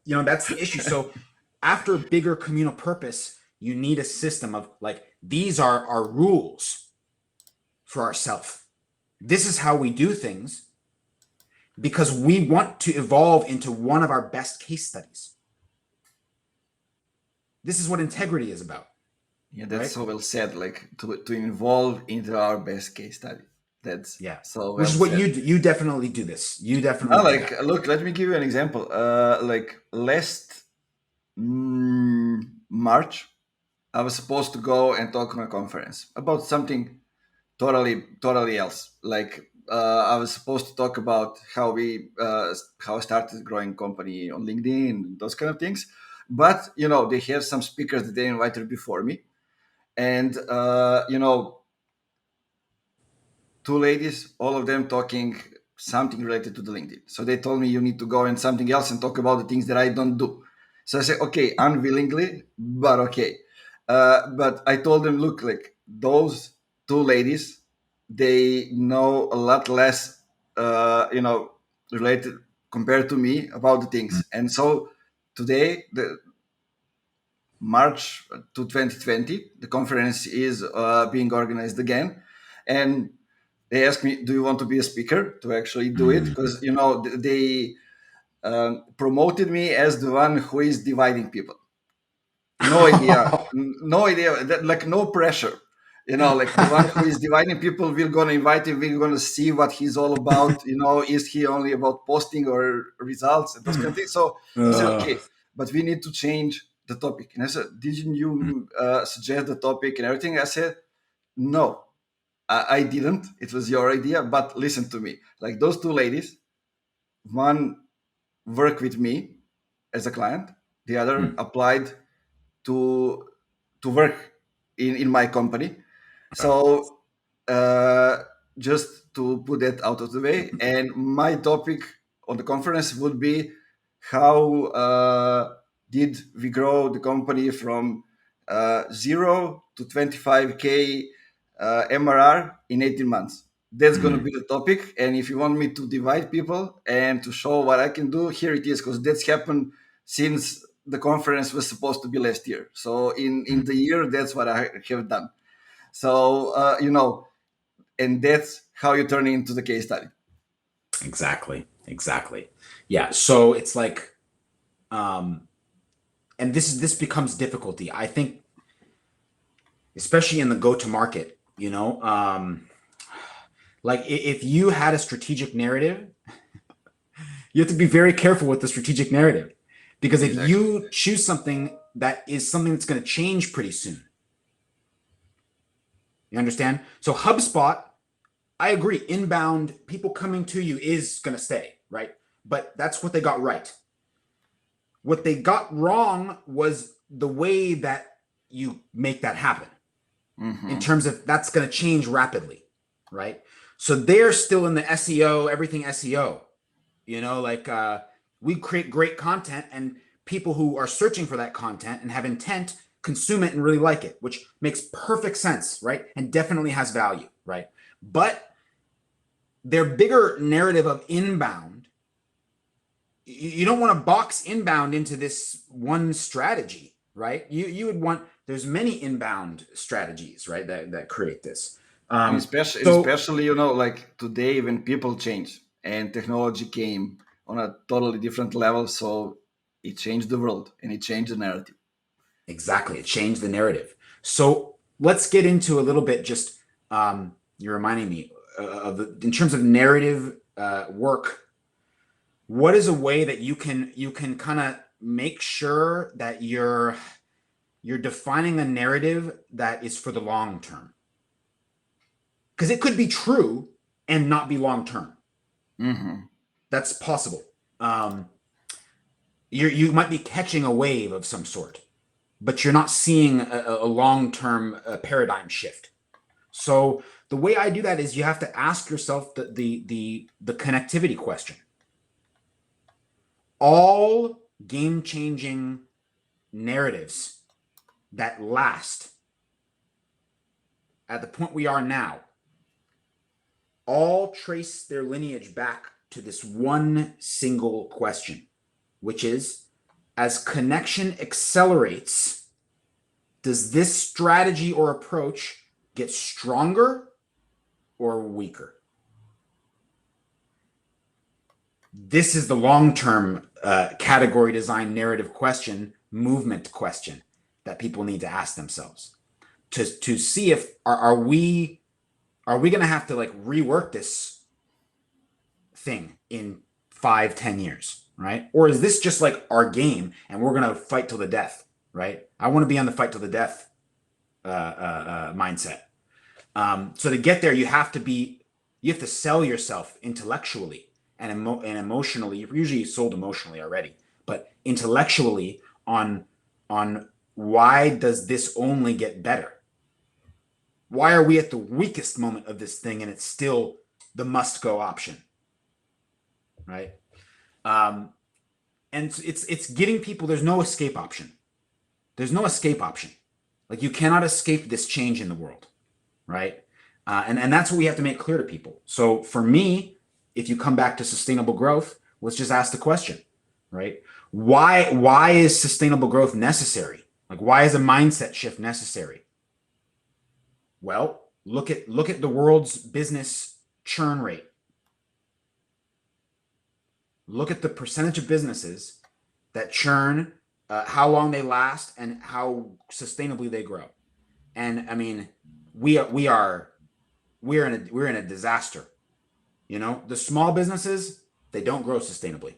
that's the issue. So after bigger communal purpose, you need a system of like, these are our rules for ourselves. This is how we do things because we want to evolve into one of our best case studies. This is what integrity is about, Yeah, that's right? so well said. Like to involve into our best case study. That's Yeah. so Which well is what said. you do. You definitely do this. You definitely Now, do like, that. look, let me give you an example. Like last March, I was supposed to go and talk on a conference about something totally else. Like, I was supposed to talk about how I started growing company on LinkedIn and those kind of things. But they have some speakers that they invited before me, and two ladies, all of them talking something related to the LinkedIn. So they told me you need to go and something else and talk about the things that I don't do. So I said, okay, unwillingly, but okay. But I told them, look, like those two ladies, they know a lot less, related compared to me about the things. And so today, the March to 2020, the conference is being organized again, and they asked me, "Do you want to be a speaker to actually do it?" Mm. Because they promoted me as the one who is dividing people. No idea, no idea, like no pressure. Like the one who is dividing people, we're gonna invite him. We're gonna see what he's all about. Is he only about posting or results and those kind of things? So he said, Uh, okay, but we need to change the topic. And I said, didn't you suggest the topic and everything? I said, no, I didn't. It was your idea. But listen to me. Like those two ladies, one worked with me as a client, the other mm, applied to work in my company. okay. So uh, just to put that out of the way, and my topic on the conference would be how did we grow the company from 0 to 25K MRR in 18 months. That's going to Mm, be the topic. And if you want me to divide people and to show what I can do, here it is, because that's happened since the conference was supposed to be last year. So in the year, that's what I have done. So and that's how you turn it into the case study. exactly. Yeah. So it's like, um, and this becomes difficulty. I think, especially in the go to market. Like if you had a strategic narrative, you have to be very careful with the strategic narrative, because if Exactly. you choose something that is something that's going to change pretty soon, you understand? So HubSpot, I agree, inbound people coming to you is going to stay, right? But that's what they got right. What they got wrong was the way that you make that happen, in Mm-hmm. terms of that's going to change rapidly, right? So they're still in the SEO, everything SEO, like we create great content, and people who are searching for that content and have intent consume it and really like it, which makes perfect sense, right? And definitely has value, right? But their bigger narrative of inbound, you don't want to box inbound into this one strategy, right? You would want, there's many inbound strategies, right, that create this. And um so especially, like today when people change and technology came on a totally different level, so it changed the world and it changed the narrative. exactly, it changed the narrative. So let's get into a little bit, just you're reminding me of in terms of narrative work. What is a way that you can kind of make sure that you're defining a narrative that is for the long term? because it could be true and not be long term. Mm-hmm. That's possible. You might be catching a wave of some sort, but you're not seeing a long-term paradigm shift. So the way I do that is you have to ask yourself the connectivity question. All game-changing narratives that last at the point we are now all trace their lineage back to this one single question, which is, as connection accelerates, does this strategy or approach get stronger or weaker? This is the long-term category design narrative question, movement question that people need to ask themselves to see if are we going to have to like rework this thing in 5-10 years, right? Or is this just like our game and we're going to fight till the death, right? I want to be on the fight till the death mindset. So to get there, you have to sell yourself intellectually and emotionally. You're usually sold emotionally already, but intellectually on why does this only get better? Why are we at the weakest moment of this thing and it's still the must-go option, right? And it's getting people. There's no escape option. There's no escape option. Like you cannot escape this change in the world, right? And that's what we have to make clear to people. So for me, if you come back to sustainable growth, let's just ask the question, right? Why is sustainable growth necessary? Like why is a mindset shift necessary? Well, look at the world's business churn rate. Look at the percentage of businesses that churn, how long they last, and how sustainably they grow. And I mean, we're in a disaster. You know, the small businesses, they don't grow sustainably,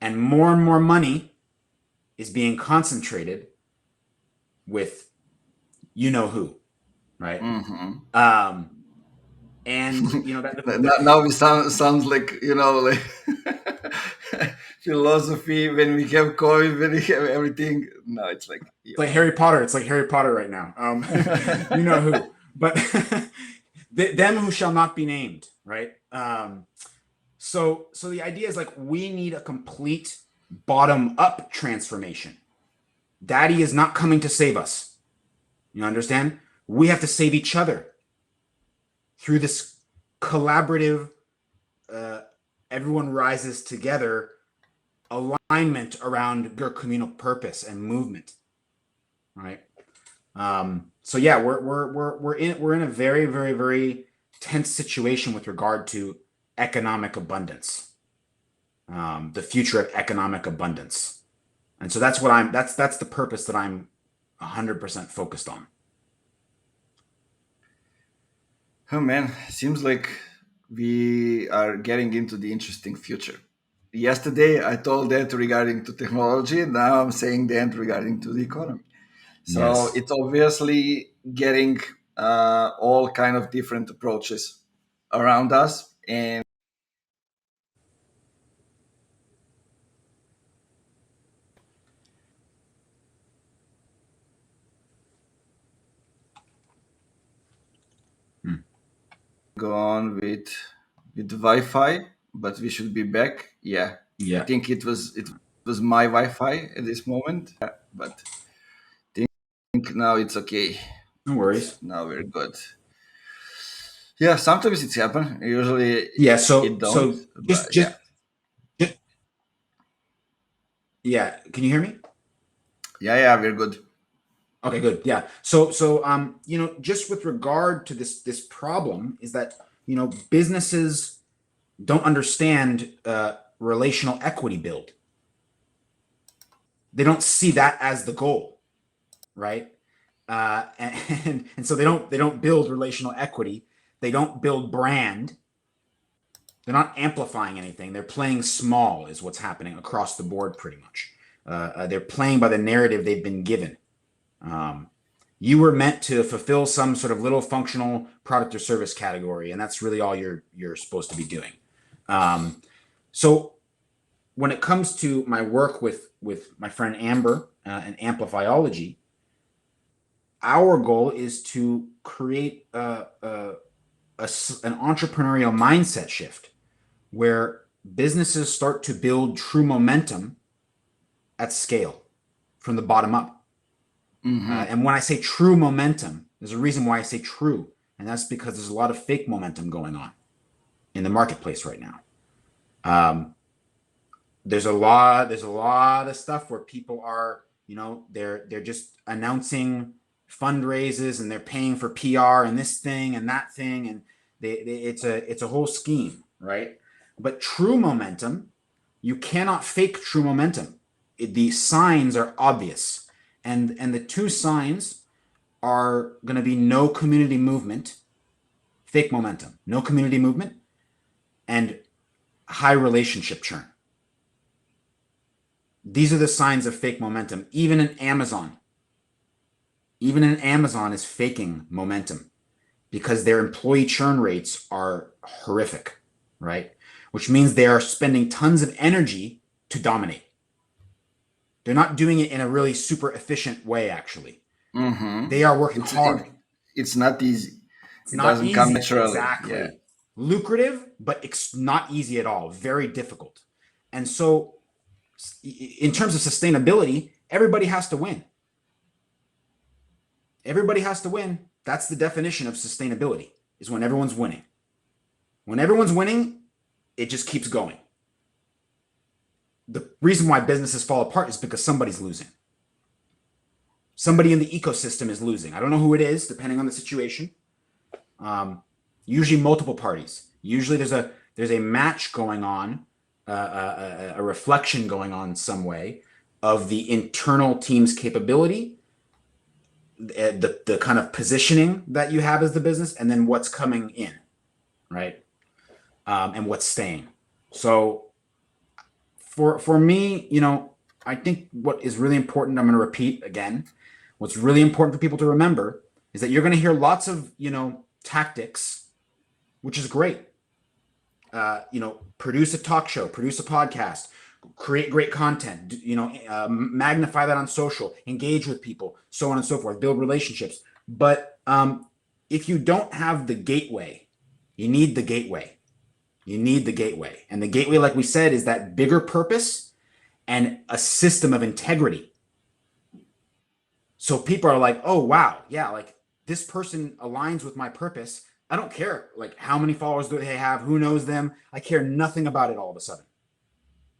and more money is being concentrated with you know who, right? Mm-hmm. And you know that Now we sounds like like philosophy when we have COVID, when we have everything. No, it's like Harry Potter. It's like Harry Potter right now. You know who, but them who shall not be named, right? So the idea is like we need a complete bottom up transformation. Daddy is not coming to save us. You understand? We have to save each other through this collaborative, everyone rises together alignment around your communal purpose and movement, right? So yeah, we're in a very, very, very tense situation with regard to economic abundance, the future of economic abundance, and so that's what that's the purpose that I'm 100% focused on. Oh man, seems like we are getting into the interesting future. Yesterday I told that regarding to technology, now I'm saying that regarding to the economy. So Yes. it's obviously getting all kind of different approaches around us, and Hmm. go on with Wi-Fi, but we should be back. Yeah, I Yeah. think it was my Wi-Fi at this moment, but I think now it's okay. No worries. Now we're good. Yeah, sometimes it's happen. Usually Yeah. it So don't, but yeah, just yeah. Can you hear me? yeah, we're good. Okay, good. Yeah. So you know, just with regard to this problem is that, you know, businesses don't understand relational equity build. They don't see that as the goal, right? And so they don't build relational equity. They don't build brand. They're not amplifying anything. They're playing small, is what's happening across the board, pretty much. They're playing by the narrative they've been given. Um, You were meant to fulfill some sort of little functional product or service category, and that's really all you're supposed to be doing. So when it comes to my work with my friend Amber and Amplifyology, our goal is to create an entrepreneurial mindset shift where businesses start to build true momentum at scale from the bottom up. And when I say true momentum, there's a reason why I say true, and that's because there's a lot of fake momentum going on in the marketplace right now. There's a lot of stuff where people are, they're just announcing fundraisers and they're paying for PR and this thing and that thing, and it's a whole scheme, right? But true momentum, you cannot fake true momentum. The signs are obvious, and the two signs are going to be no community movement, fake momentum, no community movement, and high relationship churn. These are the signs of fake momentum. Even in Amazon is faking momentum because their employee churn rates are horrific, right? Which means they are spending tons of energy to dominate. They're not doing it in a really super efficient way, actually. They are working hard. It's not easy. It's It not doesn't come easy. naturally. Exactly. Yeah. Lucrative, but it's not easy at all. Very difficult. And so in terms of sustainability, everybody has to win. Everybody has to win. That's the definition of sustainability, is when everyone's winning. When everyone's winning, it just keeps going. The reason why businesses fall apart is because somebody's losing. Somebody in the ecosystem is losing. I don't know who it is, depending on the situation. Usually multiple parties. Usually there's a match going on, a reflection going on some way of the internal team's capability, the kind of positioning that you have as the business, and then what's coming in, right? And what's staying. So for me, I think what is really important, I'm going to repeat again, what's really important for people to remember is that you're going to hear lots of, tactics, which is great. Produce a talk show, produce a podcast, create great content, magnify that on social, engage with people, so on and so forth, build relationships. But if you don't have the gateway, you need the gateway. You need the gateway. And the gateway, like we said, is that bigger purpose and a system of integrity. So people are like, oh, wow, yeah, like this person aligns with my purpose. I don't care like how many followers do they have, who knows them. I care nothing about it all of a sudden.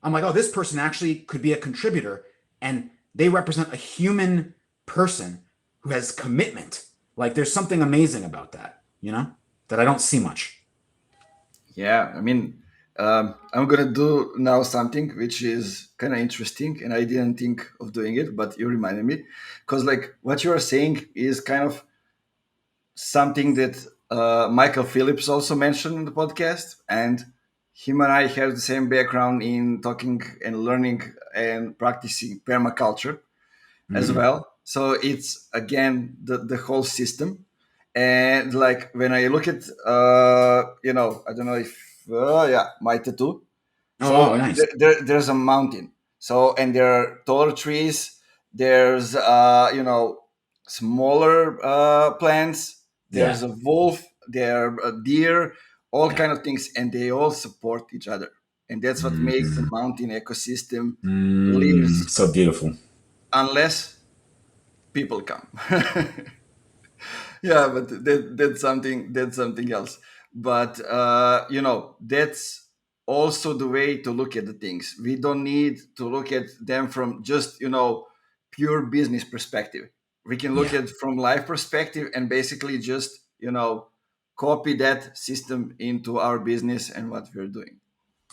I'm like, oh, this person actually could be a contributor, and they represent a human person who has commitment. Like there's something amazing about that, that I don't see much. Yeah, I mean, I'm gonna do now something which is kind of interesting, and I didn't think of doing it, but you reminded me, because like what you are saying is kind of something that Michael Phillips also mentioned in the podcast, and him and I have the same background in talking and learning and practicing permaculture as well. So it's again the whole system, and like when I look at I don't know if yeah, my tattoo. Oh, So nice. there's a mountain. So and there are taller trees. There's smaller plants. Yeah. There's a wolf. There are a deer. All Yeah. kind of things, and they all support each other, and that's what makes the mountain ecosystem lives So beautiful. unless people come. Yeah, but that's something else. But that's also the way to look at the things. We don't need to look at them from just pure business perspective. We can look Yeah. at from life perspective and basically just copy that system into our business and what we're doing.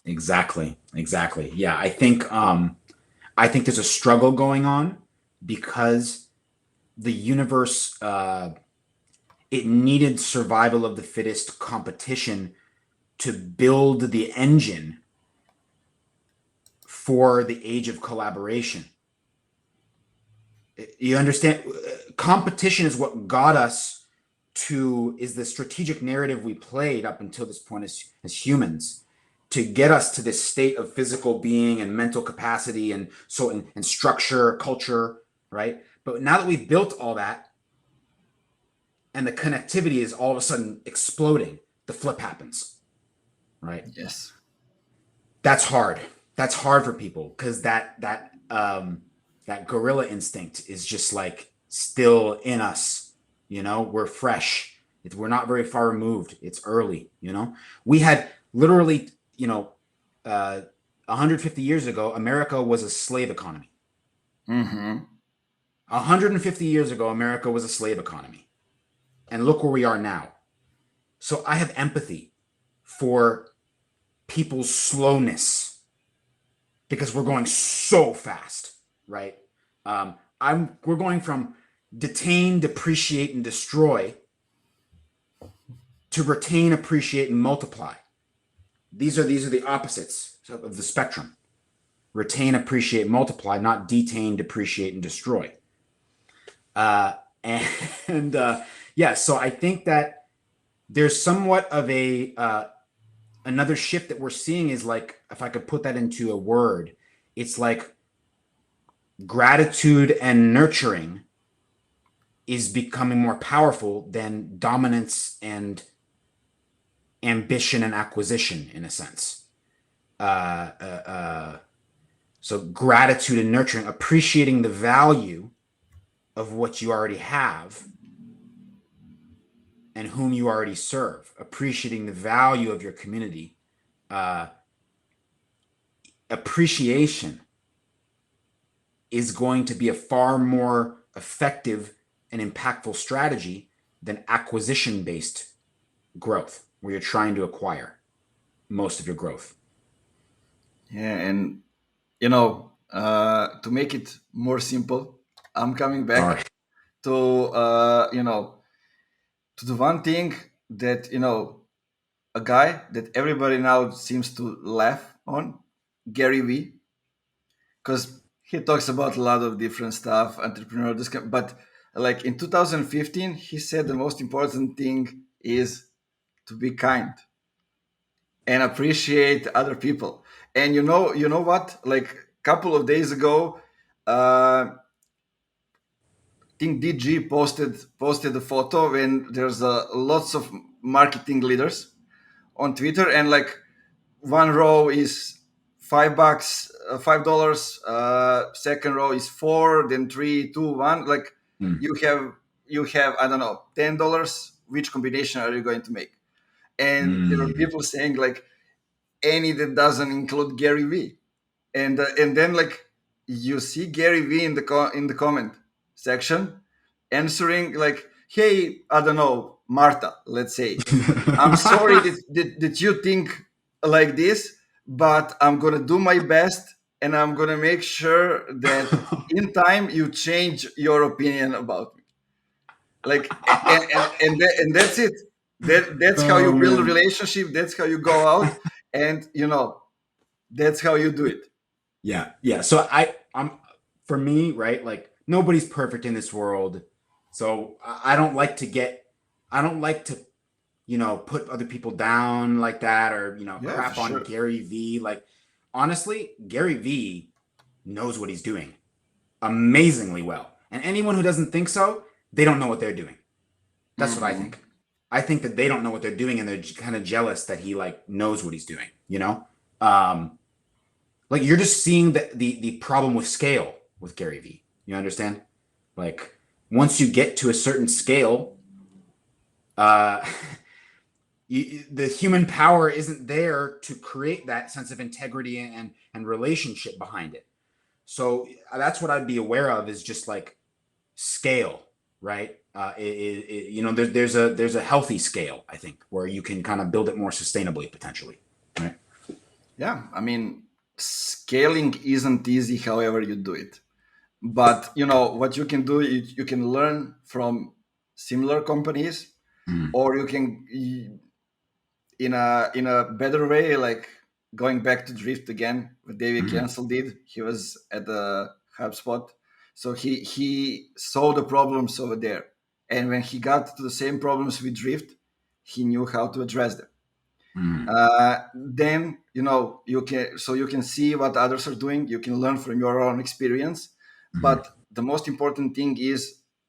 Exactly. Exactly. Yeah. I think there's a struggle going on because the universe it needed survival of the fittest competition to build the engine for the age of collaboration. You understand? competition is what got us to, is the strategic narrative we played up until this point as humans, to get us to this state of physical being and mental capacity and so and structure, culture, right? But now that we've built all that and the connectivity is all of a sudden exploding, the flip happens, right? Yes. That's hard. That's hard for people because that gorilla instinct is just like still in us. You know, we're fresh. We're not very far removed. It's early. You know, we had literally, 150 years ago, America was a slave economy. Mm-hmm. 150 years ago, America was a slave economy, and look where we are now. So I have empathy for people's slowness because we're going so fast, right? We're going from detain, depreciate, and destroy to retain, appreciate, and multiply. These are the opposites of the spectrum. Retain, appreciate, multiply, not detain, depreciate, and destroy. Yeah, so I think that there's somewhat of a another shift that we're seeing is like, if I could put that into a word, it's like gratitude and nurturing is becoming more powerful than dominance and ambition and acquisition, in a sense. So gratitude and nurturing, appreciating the value of what you already have and whom you already serve, appreciating the value of your community. Appreciation is going to be a far more effective and impactful strategy than acquisition-based growth, where you're trying to acquire most of your growth. Yeah, and to make it more simple, I'm coming back Sorry. to to the one thing that a guy that everybody now seems to laugh on, Gary Vee, because he talks about a lot of different stuff, entrepreneur, but like in 2015, he said the most important thing is to be kind and appreciate other people. And you know what? Like a couple of days ago, I think DG posted a photo when there's lots of marketing leaders on Twitter, and like one row is $5, $5. Second row is four, then three, two, one. Like Mm. you have I don't know, $10. Which combination are you going to make? And there are Mm. people saying like any that doesn't include Gary Vee, and then like you see Gary Vee in the comment section answering like, "Hey, I don't know, Martha, let's say, I'm sorry that you think like this, but I'm gonna do my best, and I'm gonna make sure that in time you change your opinion about me." Like, and that's it. That's how Oh you build a man. relationship. That's how you go out, and that's how you do it. Yeah, yeah. So I'm for me, right? Like nobody's perfect in this world. So I don't like to I don't like to, put other people down like that or, Yeah, for crap on sure. Gary Vee. Like honestly, Gary Vee knows what he's doing amazingly well. And anyone who doesn't think so, they don't know what they're doing. That's what I Hmm. think. I think that they don't know what they're doing and they're kind of jealous that he like knows what he's doing, you know? Um, like you're just seeing the problem with scale with Gary Vee. You understand? Like once you get to a certain scale, uh, the human power isn't there to create that sense of integrity and relationship behind it. So that's what I'd be aware of is just like scale, right? There's a healthy scale, I think, where you can kind of build it more sustainably potentially, right? Yeah, I mean, scaling isn't easy, however you do it. But what you can do, you can learn from similar companies, Mm. or you can in a better way, like going back to drift again, what David Mm. Cancel did. He was at the HubSpot. So he saw the problems over there, and when he got to the same problems with drift, he knew how to address them. Mm. Then you can see what others are doing. You can learn from your own experience, Mm. but the most important thing is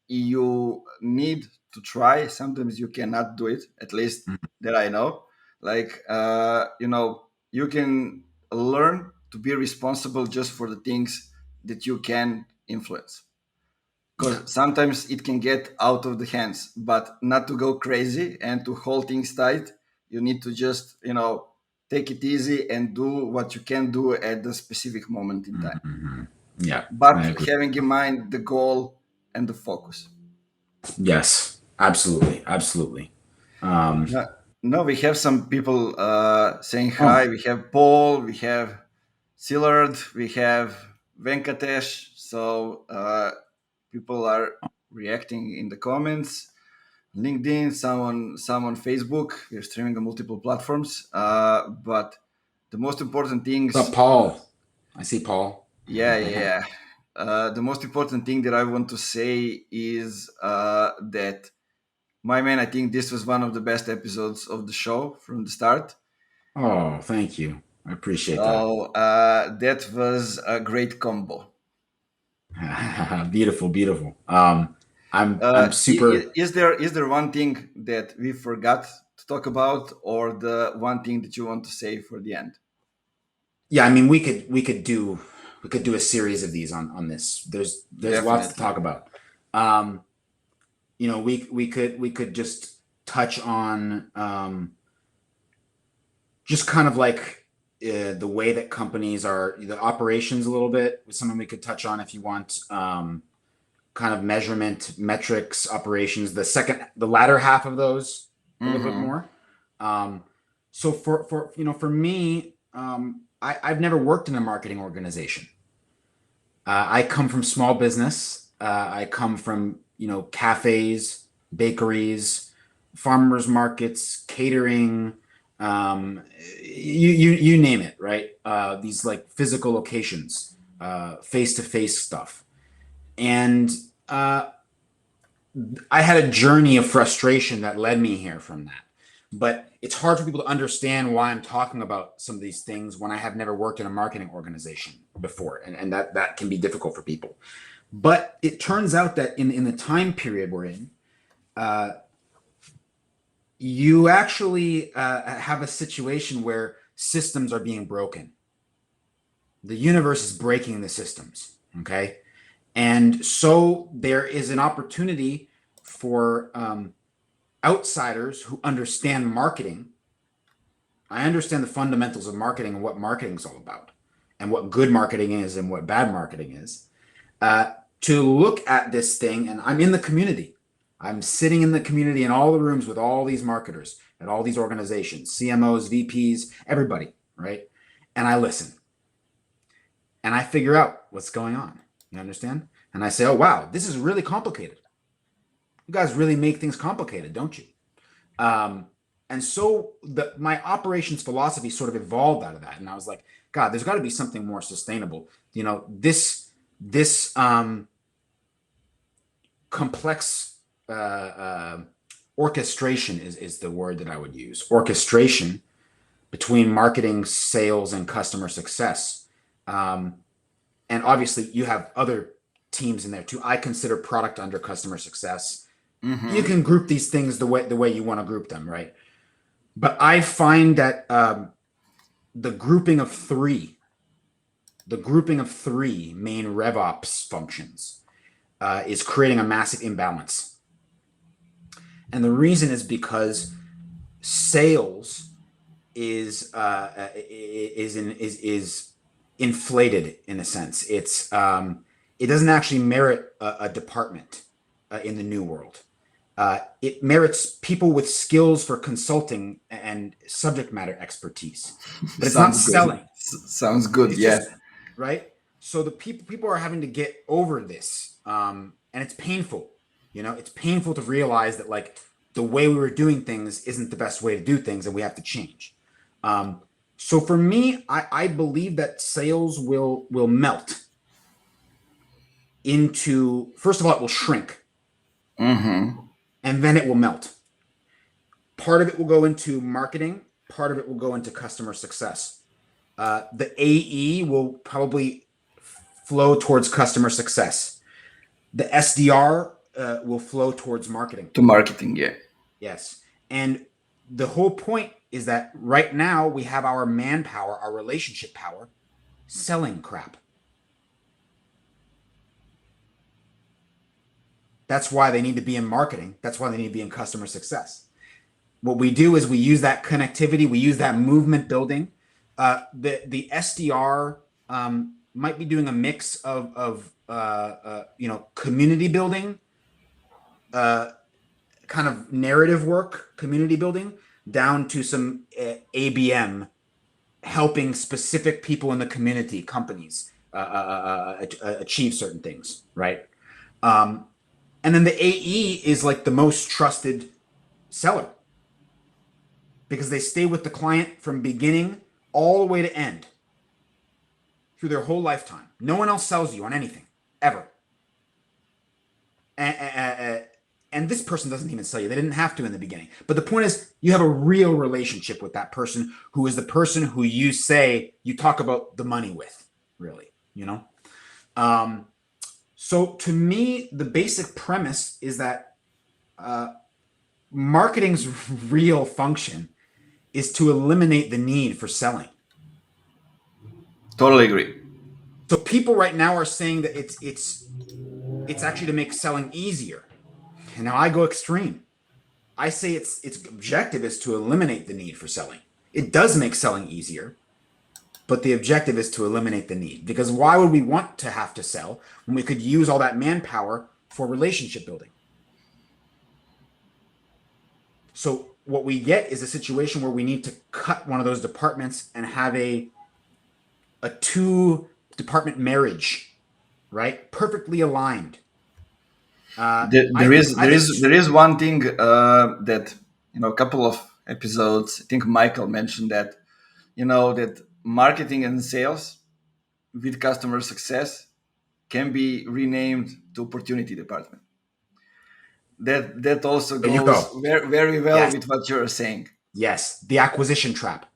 you need to try. Sometimes you cannot do it, at least Mm. that I know. Like you can learn to be responsible just for the things that you can influence, Yeah. because sometimes it can get out of the hands. But not to go crazy and to hold things tight, you need to just take it easy and do what you can do at the specific moment in time, Mm-hmm. Yeah, I but agree. having in mind the goal and the focus. Yes, absolutely, absolutely. Um, No, no, we have some people saying oh, hi. We have Paul, we have Sillard, we have Venkatesh. So people are reacting in the comments. LinkedIn, some on Facebook. We're streaming on multiple platforms. But the most important what's things, up, Paul? I see Paul. yeah, yeah, yeah. The most important thing that I want to say is that, my man, I think this was one of the best episodes of the show from the start. Oh, thank you. I appreciate that. So that was a great combo. Beautiful, beautiful. I'm super. Is there one thing that we forgot to talk about, or the one thing that you want to say for the end? Yeah, I mean, we could do a series of these on this. There's lots to Definitely. talk about. Um, we could just touch on just kind of like the way that companies are, the operations a little bit. Something we could touch on if you want. Kind of measurement, metrics, operations. The latter half of those a little bit Mm-hmm. more. So for me, I've never worked in a marketing organization. I come from small business. I come from cafes, bakeries, farmers markets, catering, you name it, right? These like physical locations, face to face stuff, and uh, I had a journey of frustration that led me here from that. But it's hard for people to understand why I'm talking about some of these things when I have never worked in a marketing organization before. And that can be difficult for people. But it turns out that in the time period we're in, uh, you actually have a situation where systems are being broken. The universe is breaking the systems. Okay. And so there is an opportunity for outsiders who understand marketing. I understand the fundamentals of marketing and what marketing is all about, and what good marketing is and what bad marketing is. To look at this thing, and I'm in the community. I'm sitting in the community in all the rooms with all these marketers at all these organizations, CMOs, VPs, everybody, right? And I listen and I figure out what's going on. You understand? And I say, oh, wow, this is really complicated. You guys really make things complicated, don't you? Um, and so my operations philosophy sort of evolved out of that. And I was like, God, there's got to be something more sustainable. This complex orchestration is the word that I would use. Orchestration between marketing, sales, and customer success. And obviously, you have other teams in there too. I consider product under customer success. You Mm-hmm. can group these things the way you want to group them, right? But I find that the grouping of three, the grouping of three main RevOps functions is creating a massive imbalance. And the reason is because sales is inflated in a sense. It doesn't actually merit a department in the new world. It merits people with skills for consulting and subject matter expertise, but it's not Sounds good. selling. Sounds good. It's Yeah. just right. So the people are having to get over this, and it's painful. It's painful to realize that like the way we were doing things isn't the best way to do things, and we have to change. Um, so for me, I believe that sales will melt into, first of all, it will shrink, Mm-hmm. and then it will melt. Part of it will go into marketing. Part of it will go into customer success. The AE will probably flow towards customer success. The SDR will flow towards marketing. To marketing, yeah. Yes. And the whole point is that right now we have our manpower, our relationship power, selling crap. That's why they need to be in marketing. That's why they need to be in customer success. What we do is we use that connectivity, we use that movement building. The SDR might be doing a mix of community building, kind of narrative work, community building, down to some ABM, helping specific people in the community, companies, achieve certain things, right? And then the AE is like the most trusted seller because they stay with the client from beginning all the way to end through their whole lifetime. No one else sells you on anything, ever. And this person doesn't even sell you. They didn't have to in the beginning. But the point is, you have a real relationship with that person who is the person who you say you talk about the money with, really, you know? So to me, the basic premise is that marketing's real function is to eliminate the need for selling. Totally agree. So people right now are saying that it's actually to make selling easier. And now I go extreme. I say its objective is to eliminate the need for selling. It does make selling easier, but the objective is to eliminate the need. Because why would we want to have to sell when we could use all that manpower for relationship building? So what we get is a situation where we need to cut one of those departments and have a two department marriage, right? Perfectly aligned. There is one thing that a couple of episodes. I think Michael mentioned that that marketing and sales with customer success can be renamed to opportunity department. That also There you goes go. very, very well Yes. with what you're saying. Yes. The acquisition trap.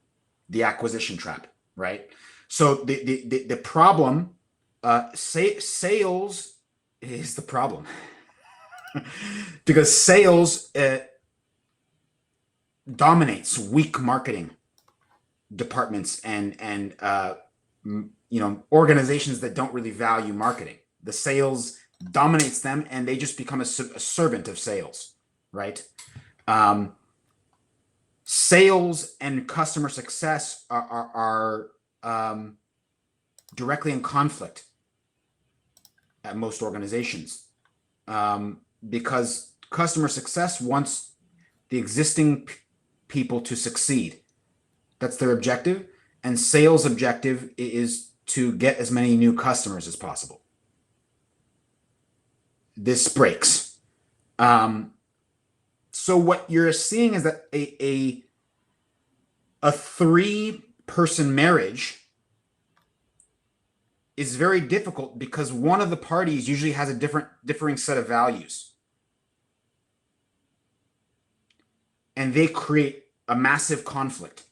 The acquisition trap, right? So the problem, sales is the problem because sales dominates weak marketing departments and organizations that don't really value marketing. The sales dominates them, and they just become a servant of sales, right? Sales and customer success are directly in conflict at most organizations, because customer success wants the existing people to succeed. That's their objective. And sales objective is to get as many new customers as possible. This breaks. So what you're seeing is that a 3-person marriage is very difficult because one of the parties usually has a differing set of values. And they create a massive conflict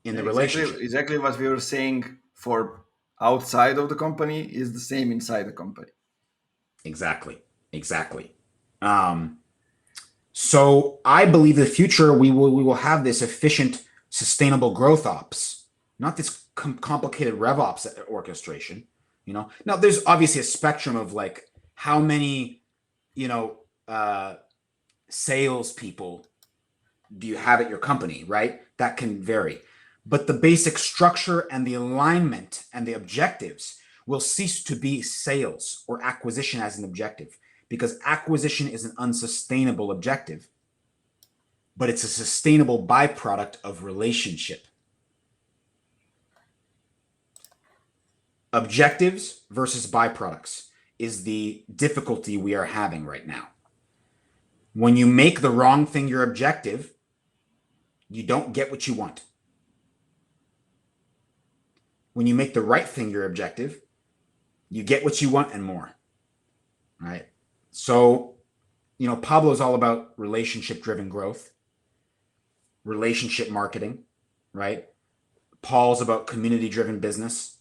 in the relationship. Exactly what we were saying for outside of the company is the same inside the company. Exactly. So I believe the future we will have this efficient, sustainable growth ops, not this complicated RevOps orchestration. Now there's obviously a spectrum of like how many salespeople do you have at your company, right? That can vary. But the basic structure and the alignment and the objectives will cease to be sales or acquisition as an objective, because acquisition is an unsustainable objective, but it's a sustainable byproduct of relationship. Objectives versus byproducts is the difficulty we are having right now. When you make the wrong thing your objective, you don't get what you want. When you make the right thing your objective, you get what you want and more. right? So, Pablo's all about relationship driven growth, relationship marketing, right? Paul's about community driven business.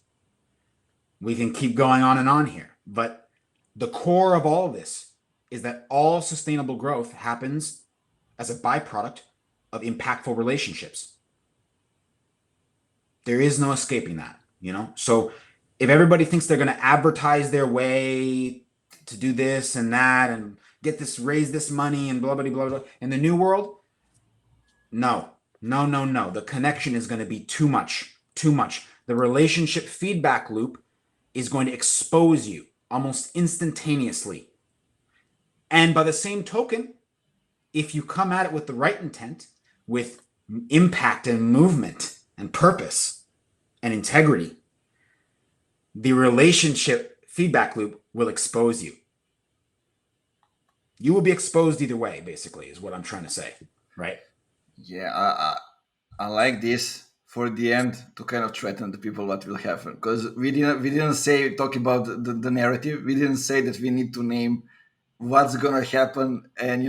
We can keep going on and on here, but the core of all of this is that all sustainable growth happens as a byproduct of impactful relationships. There is no escaping that. So if everybody thinks they're going to advertise their way to do this and that and get this, raise this money and blah, blah, blah, blah, in the new world, no, no, no, no. The connection is going to be too much, too much. The relationship feedback loop is going to expose you almost instantaneously. And by the same token, if you come at it with the right intent, with impact and movement and purpose and integrity, the relationship feedback loop will expose you. You will be exposed either way, basically, is what I'm trying to say, right? Yeah, I like this for the end to kind of threaten the people what will happen, because we didn't say talk about the narrative. We didn't say that we need to name what's gonna happen, and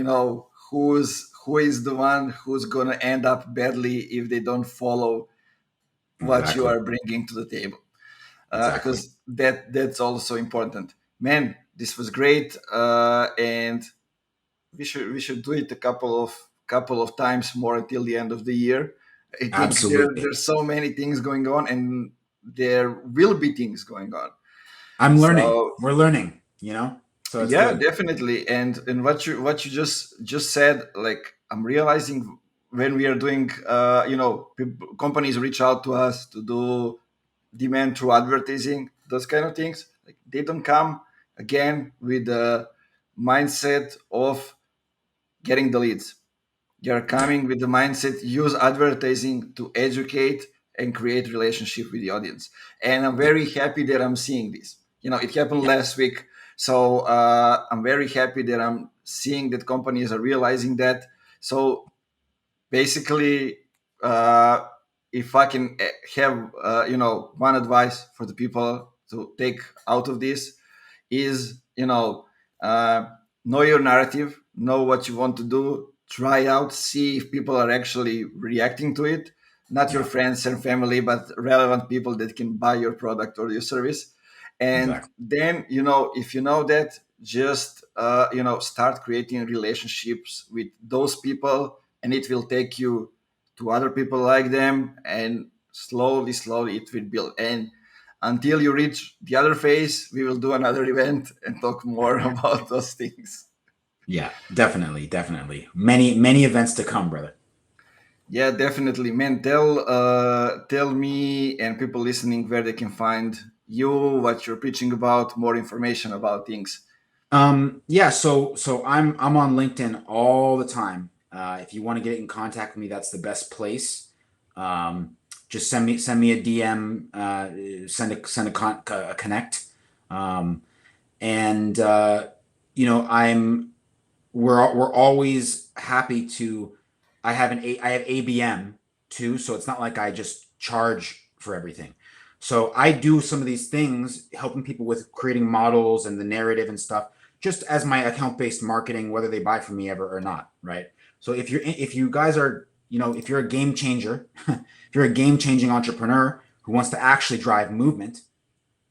who is the one who's gonna end up badly if they don't follow what you Exactly. are bringing to the table, Exactly. because that's also important. Man, this was great, and we should do it a couple of times more until the end of the year. I think Absolutely. there's so many things going on, and there will be things going on. I'm learning. So We're learning. So it's yeah, good. definitely. And what you just said, like, I'm realizing when we are doing, companies reach out to us to do demand through advertising, those kind of things. Like, they don't come again with the mindset of getting the leads. You're coming with the mindset, use advertising to educate and create relationship with the audience. And I'm Yeah. very happy that I'm seeing this. It happened Yeah. last week. So I'm very happy that I'm seeing that companies are realizing that. So basically, uh, if I can have, one advice for the people to take out of this is, uh, know your narrative, know what you want to do, try out, see if people are actually reacting to it, not your Yeah. friends and family, but relevant people that can buy your product or your service. And Exactly. then, if you know that, just, start creating relationships with those people, and it will take you to other people like them, and slowly it will build. And until you reach the other phase, we will do another event and talk more about those things. Yeah. Definitely. Definitely. Many, many events to come, brother. Yeah, definitely, man. Tell me and people listening where they can find you, what you're preaching about, more information about things. Yeah, so I'm on LinkedIn all the time. If you want to get in contact with me, that's the best place. Just send me a DM, send a connect. Um, and I'm we're always happy to. I have ABM too, so it's not like I just charge for everything. So I do some of these things, helping people with creating models and the narrative and stuff, just as my account based marketing, whether they buy from me ever or not, right? So if you guys are, if you're a game changer, if you're a game changing entrepreneur who wants to actually drive movement,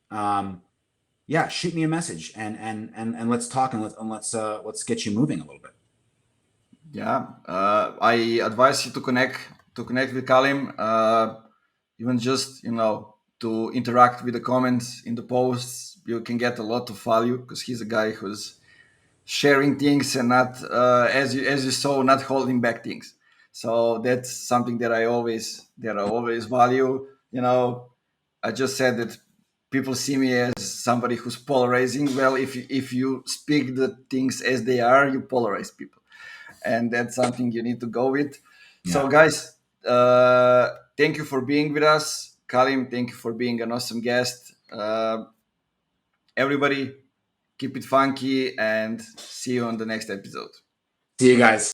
um, yeah, shoot me a message and let's talk, and let's get you moving a little bit. Yeah, I advise you to connect with Kalim, even just to interact with the comments in the posts. You can get a lot of value because he's a guy who's sharing things and not, as you saw, not holding back things. So that's something that I always value. I just said that people see me as somebody who's polarizing. Well, if you speak the things as they are, you polarize people, and that's something you need to go with. So, Yeah. guys, thank you for being with us. Kalim, thank you for being an awesome guest. Everybody, keep it funky, and see you on the next episode. See you guys.